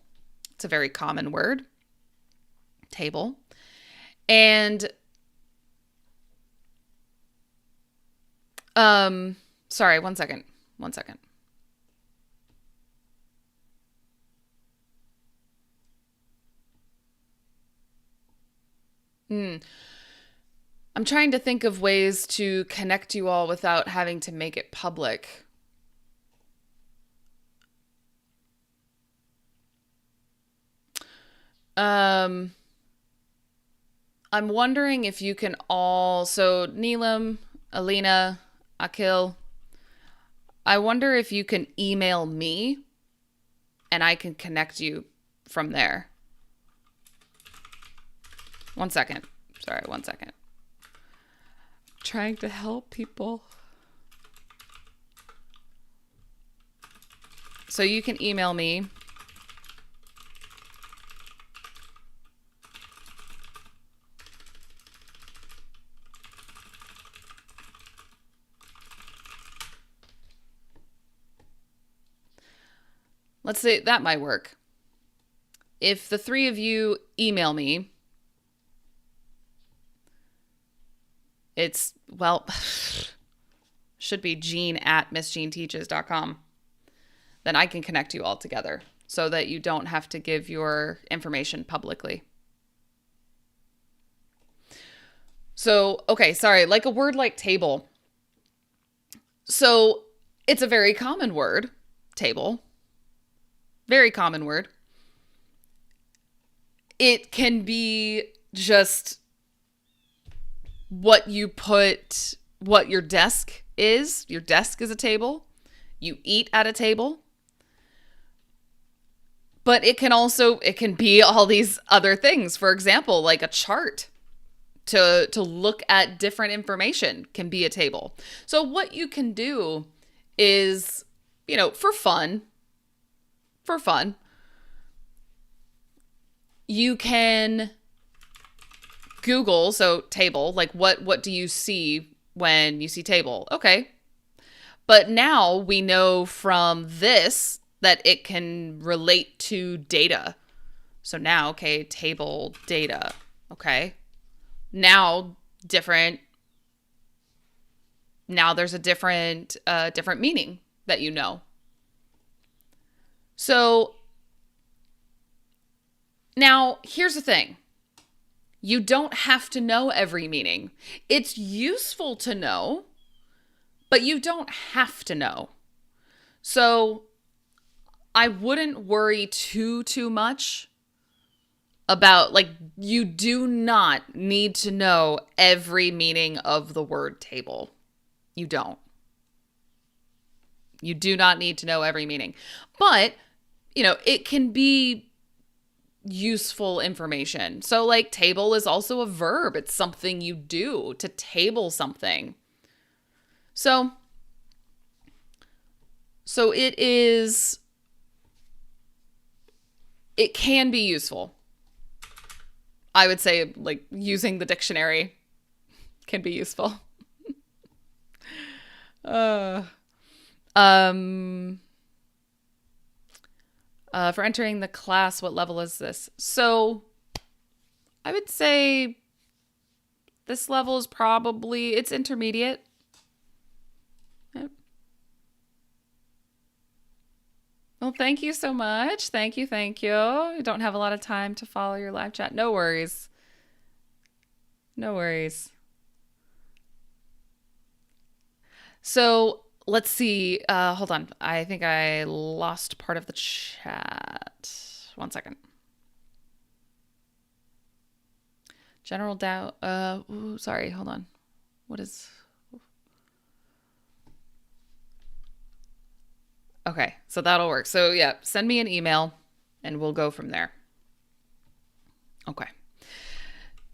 it's a very common word, table, and sorry, one second. I'm trying to think of ways to connect you all without having to make it public. I'm wondering if you can all, so Neelam, Alina, Akil, I wonder if you can email me and I can connect you from there. One second. Trying to help people. So you can email me. Let's say that might work. If the three of you email me, it's, should be Jean@missjeanteaches.com. Then I can connect you all together so that you don't have to give your information publicly. So, okay, sorry, like a word like table. So it's a very common word, table. Very common word. It can be just what you put, what your desk is. Your desk is a table. You eat at a table. But it can be all these other things. For example, like a chart to look at different information can be a table. So what you can do is, for fun, you can Google, so table, like what do you see when you see table? Okay. But now we know from this that it can relate to data. So now, okay, table data. Okay. Now there's a different meaning that you know. So now here's the thing. You don't have to know every meaning. It's useful to know, but you don't have to know. So I wouldn't worry too much about, like, you do not need to know every meaning of the word table. You don't. You do not need to know every meaning. But, it can be useful information. So, like, table is also a verb. It's something you do, to table something. So it can be useful. I would say, like, using the dictionary can be useful. For entering the class, what level is this? So I would say this level is probably, it's intermediate. Yep. Well, thank you so much. Thank you. You don't have a lot of time to follow your live chat. No worries. So let's see. Hold on. I think I lost part of the chat. 1 second. General doubt. Sorry. Hold on. What is... Okay, so that'll work. So yeah, send me an email and we'll go from there. Okay.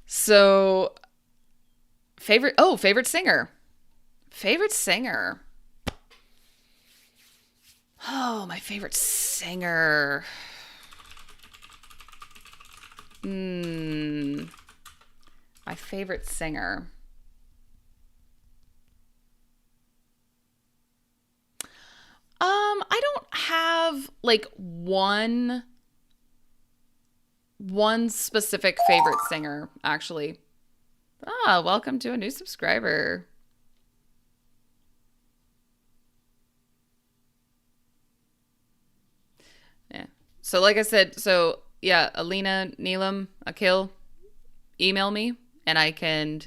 So favorite singer. Favorite singer. Oh, my favorite singer. My favorite singer. I don't have like one specific favorite singer, actually. Welcome to a new subscriber. Yeah. So like I said, Alina, Neelam, Akhil, email me and I can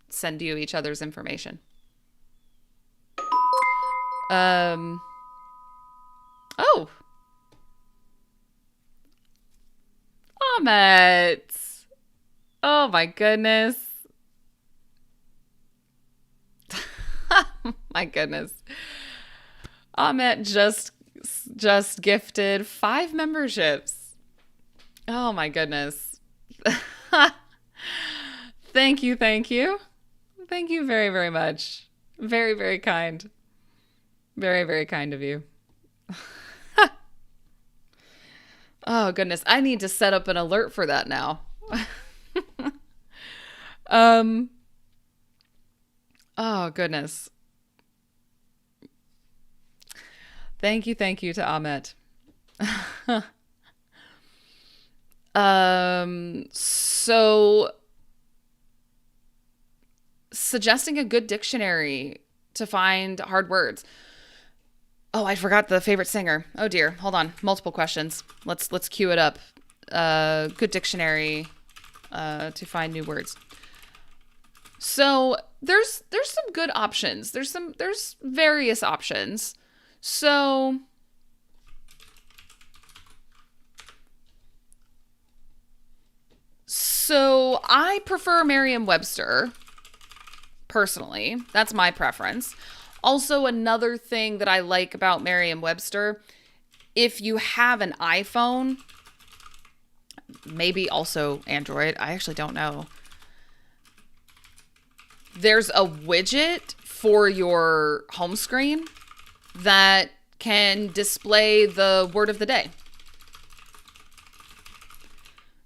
send you each other's information. Oh. Ahmet. Oh my goodness. My goodness. Ahmet just gifted 5 memberships. Oh my goodness. Thank you. Thank you very, very much. Very, very kind. Very, very kind of you. Oh, goodness. I need to set up an alert for that now. Oh, goodness. Thank you to Ahmet. So suggesting a good dictionary to find hard words. Oh, I forgot the favorite singer. Oh dear. Hold on. Multiple questions. Let's queue it up. Good dictionary to find new words. So there's some good options. There's various options. So I prefer Merriam-Webster personally. That's my preference. Also, another thing that I like about Merriam-Webster, if you have an iPhone, maybe also Android, I actually don't know. there's a widget for your home screen that can display the word of the day.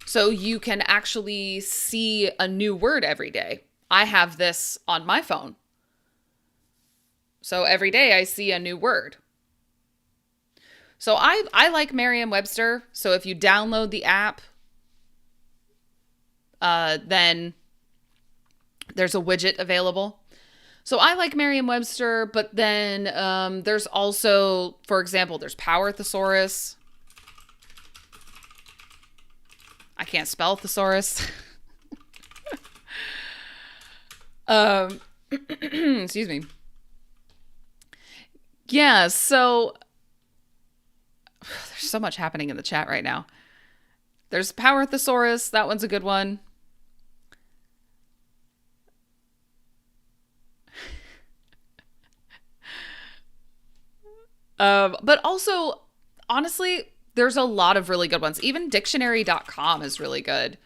So you can actually see a new word every day. I have this on my phone. So every day I see a new word. So I like Merriam-Webster. So if you download the app, then there's a widget available. So I like Merriam-Webster, but then there's also, for example, there's Power Thesaurus. I can't spell thesaurus. Excuse me. Yeah, so there's so much happening in the chat right now. There's Power Thesaurus. That one's a good one. But also, honestly, there's a lot of really good ones. Even dictionary.com is really good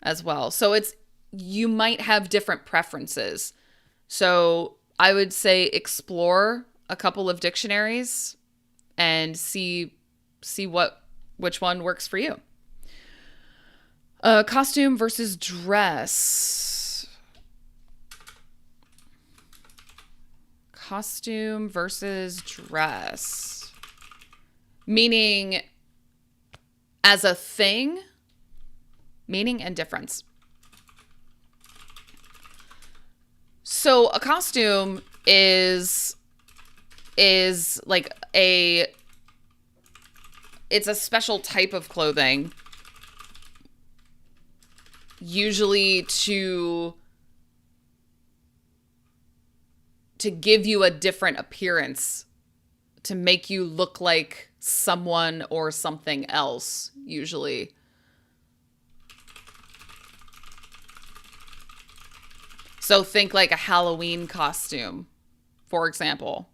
as well. So you might have different preferences. So I would say explore a couple of dictionaries and see which one works for you. Costume versus dress. Costume versus dress. Meaning as a thing, meaning and difference. So a costume is like it's a special type of clothing, usually to give you a different appearance, to make you look like someone or something else, usually. So think like a Halloween costume, for example.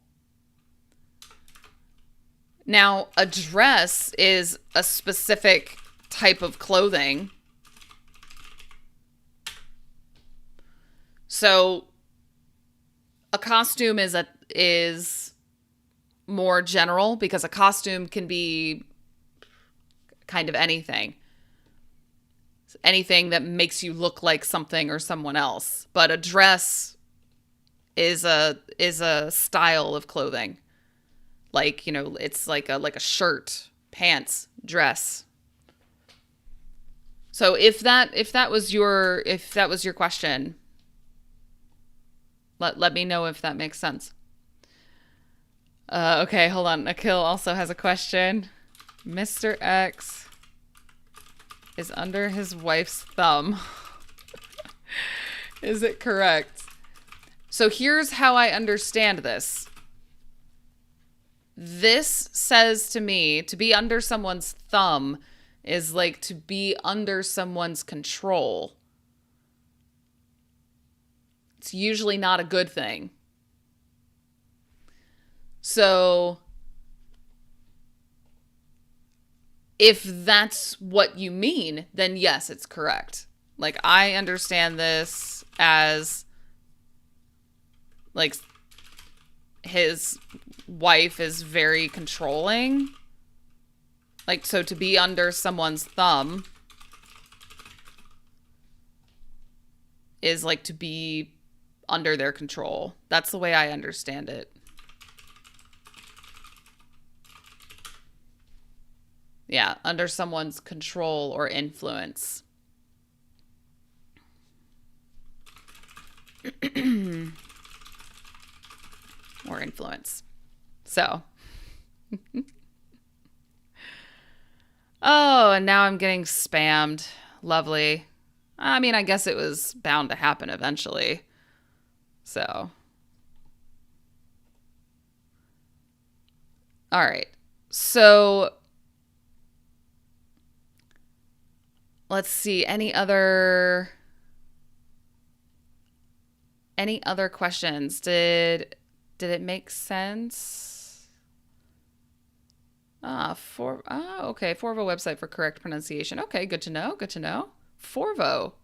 Now, a dress is a specific type of clothing. So a costume is more general, because a costume can be kind of anything. Anything that makes you look like something or someone else. But a dress is a style of clothing. Like, you know, it's like a shirt, pants, dress. So if that was your question, let me know if that makes sense. Okay, hold on. Akil also has a question. Mr. X is under his wife's thumb. Is it correct? So here's how I understand this. This says to me, to be under someone's thumb is like to be under someone's control. It's usually not a good thing. So if that's what you mean, then yes, it's correct. Like, I understand this as like his wife is very controlling. Like, so to be under someone's thumb is like to be under their control. That's the way I understand it. Yeah, under someone's control or influence. Or influence. So. Oh, and now I'm getting spammed. Lovely. I mean, I guess it was bound to happen eventually. So. All right. So. Let's see. Any other questions? Did it make sense? Okay. Forvo website for correct pronunciation. Okay, good to know. Good to know. Forvo.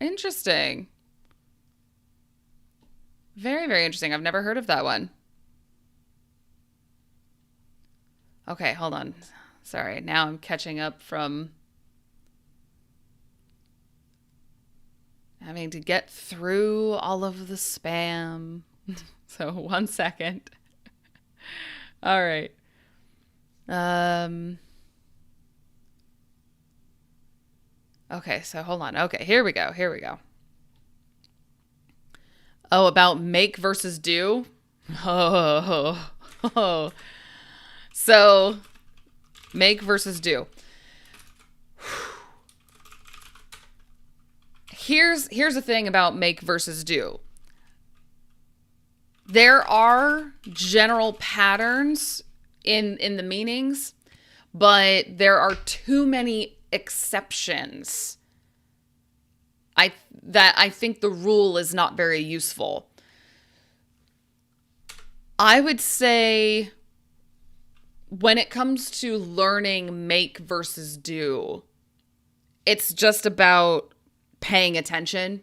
Interesting. Very, very interesting. I've never heard of that one. Okay, hold on. Sorry, now I'm catching up from having to get through all of the spam. So 1 second. All right. Okay, so hold on. Okay, here we go. Here we go. Oh, about make versus do. Oh. So, make versus do. Here's the thing about make versus do. There are general patterns in the meanings, but there are too many exceptions. I think the rule is not very useful. I would say when it comes to learning make versus do, it's just about paying attention.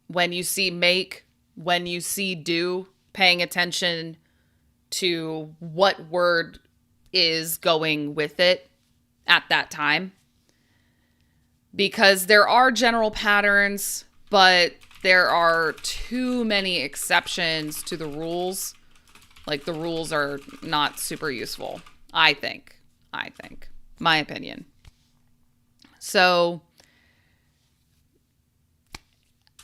When you see make, when you see do, paying attention to what word is going with it at that time. Because there are general patterns, but there are too many exceptions to the rules. Like, the rules are not super useful, I think. My opinion. So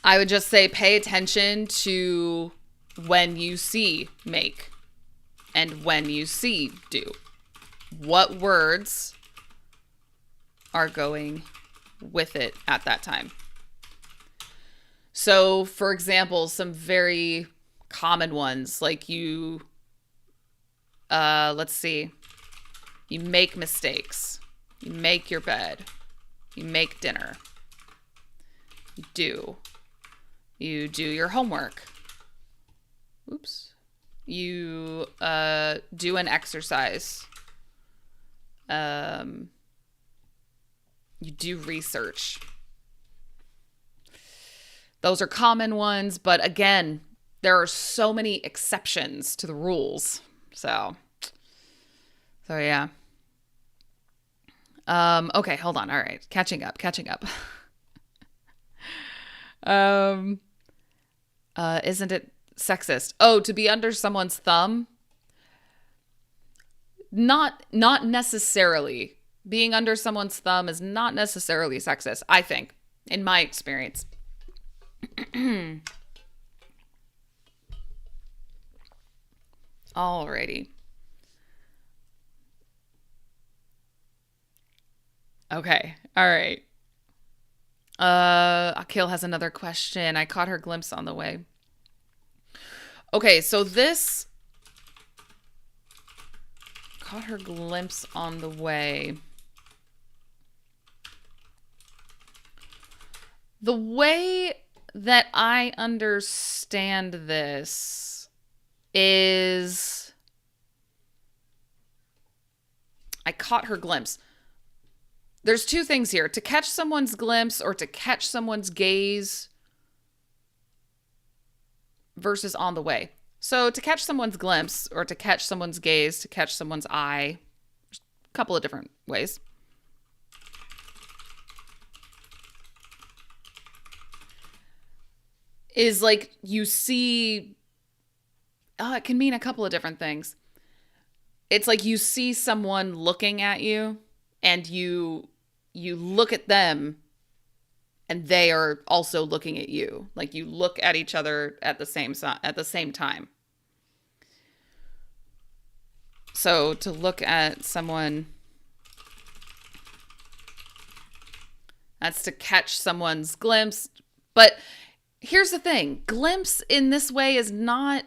I would just say pay attention to when you see make and when you see do. What words are going with it at that time? So, for example, some very common ones, like let's see, you make mistakes, you make your bed, you make dinner, you do your homework, you do an exercise, you do research. Those are common ones, but again, there are so many exceptions to the rules. So yeah. Okay, hold on. All right. Catching up. Isn't it sexist? Oh, to be under someone's thumb? Not necessarily. Being under someone's thumb is not necessarily sexist, I think, in my experience. Alrighty. Okay. All right. Akil has another question. I caught her glimpse on the way. Okay, so this caught her glimpse on the way. The way that I understand this is I caught her glimpse. There's two things here. To catch someone's glimpse or to catch someone's gaze versus on the way. So to catch someone's glimpse or to catch someone's gaze, to catch someone's eye, there's a couple of different ways. Is like you see, it can mean a couple of different things. It's like you see someone looking at you and you look at them and they are also looking at you. Like you look at each other at the same time. So to look at someone, that's to catch someone's glimpse. But here's the thing. Glimpse in this way is not,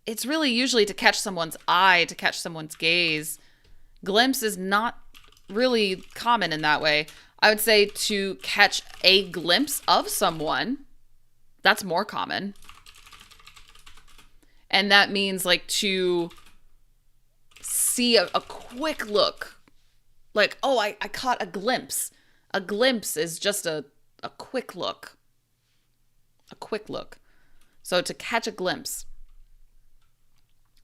it's really usually to catch someone's eye, to catch someone's gaze. Glimpse is not really common in that way. I would say to catch a glimpse of someone, that's more common. And that means like to see a quick look. Like, oh, I caught a glimpse A glimpse is just a quick look. A quick look. So to catch a glimpse.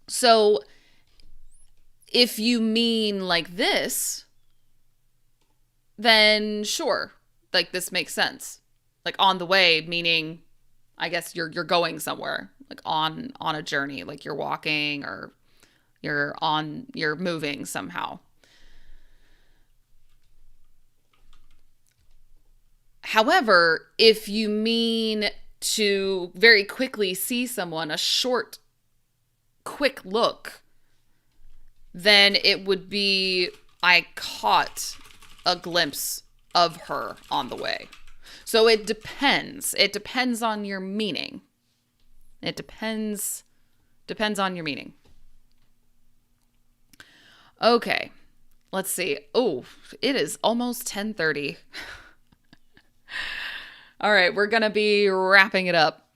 So if you mean like this, then sure, like this makes sense. Like on the way, meaning I guess you're going somewhere, like on a journey, like you're walking or you're moving somehow. However, if you mean to very quickly see someone, a short, quick look, then it would be I caught a glimpse of her on the way. So it depends. It depends on your meaning. It depends on your meaning. Okay. Let's see. Oh, it is almost 10:30. All right, we're going to be wrapping it up.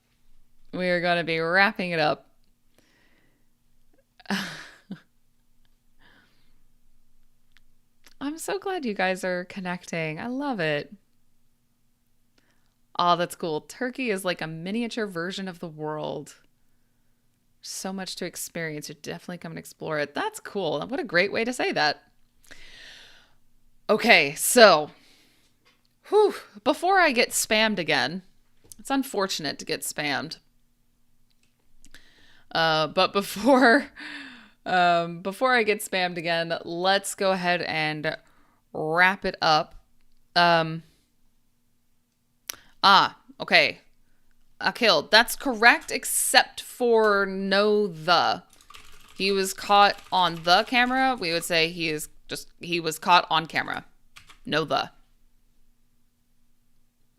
We're going to be wrapping it up. I'm so glad you guys are connecting. I love it. Oh, that's cool. Turkey is like a miniature version of the world. So much to experience. You definitely come and explore it. That's cool. What a great way to say that. Okay, so before I get spammed again, it's unfortunate to get spammed. But before I get spammed again, let's go ahead and wrap it up. Okay. Akil, that's correct, except for no the. He was caught on the camera. We would say he was caught on camera. No the.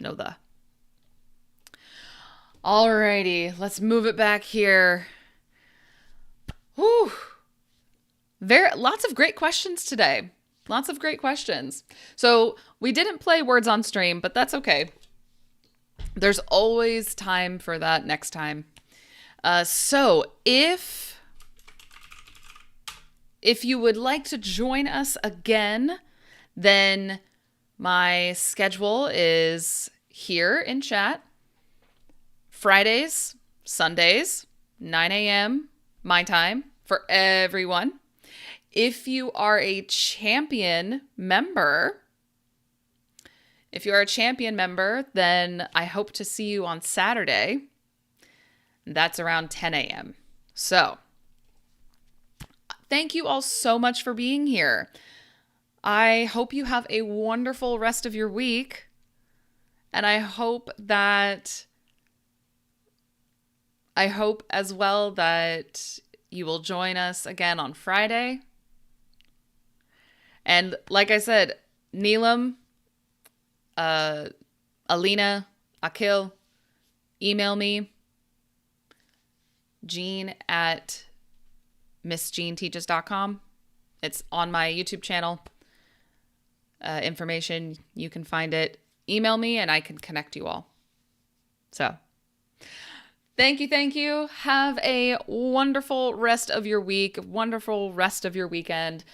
No the. Alrighty, let's move it back here. Whew. Lots of great questions today. Lots of great questions. So we didn't play words on stream, but that's okay. There's always time for that next time. So if you would like to join us again, then my schedule is here in chat. Fridays, Sundays, 9 a.m. my time for everyone. If you are a champion member, then I hope to see you on Saturday. That's around 10 a.m. So, thank you all so much for being here. I hope you have a wonderful rest of your week. And I hope as well that you will join us again on Friday. And like I said, Neelam, Alina, Akil, email me, Jean at missjeanteaches.com. It's on my YouTube channel. Information, you can find it. Email me and I can connect you all. So, thank you. Have a wonderful rest of your week, wonderful rest of your weekend.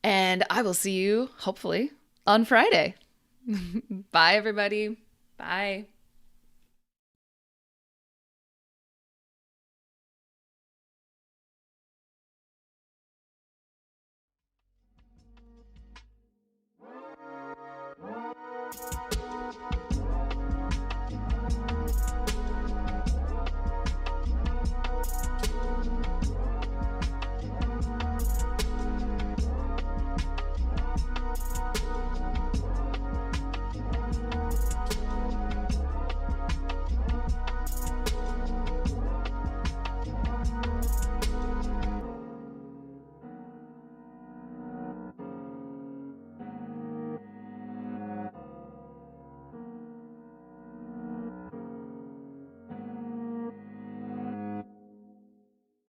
And I will see you, hopefully, on Friday. Bye, everybody. Bye.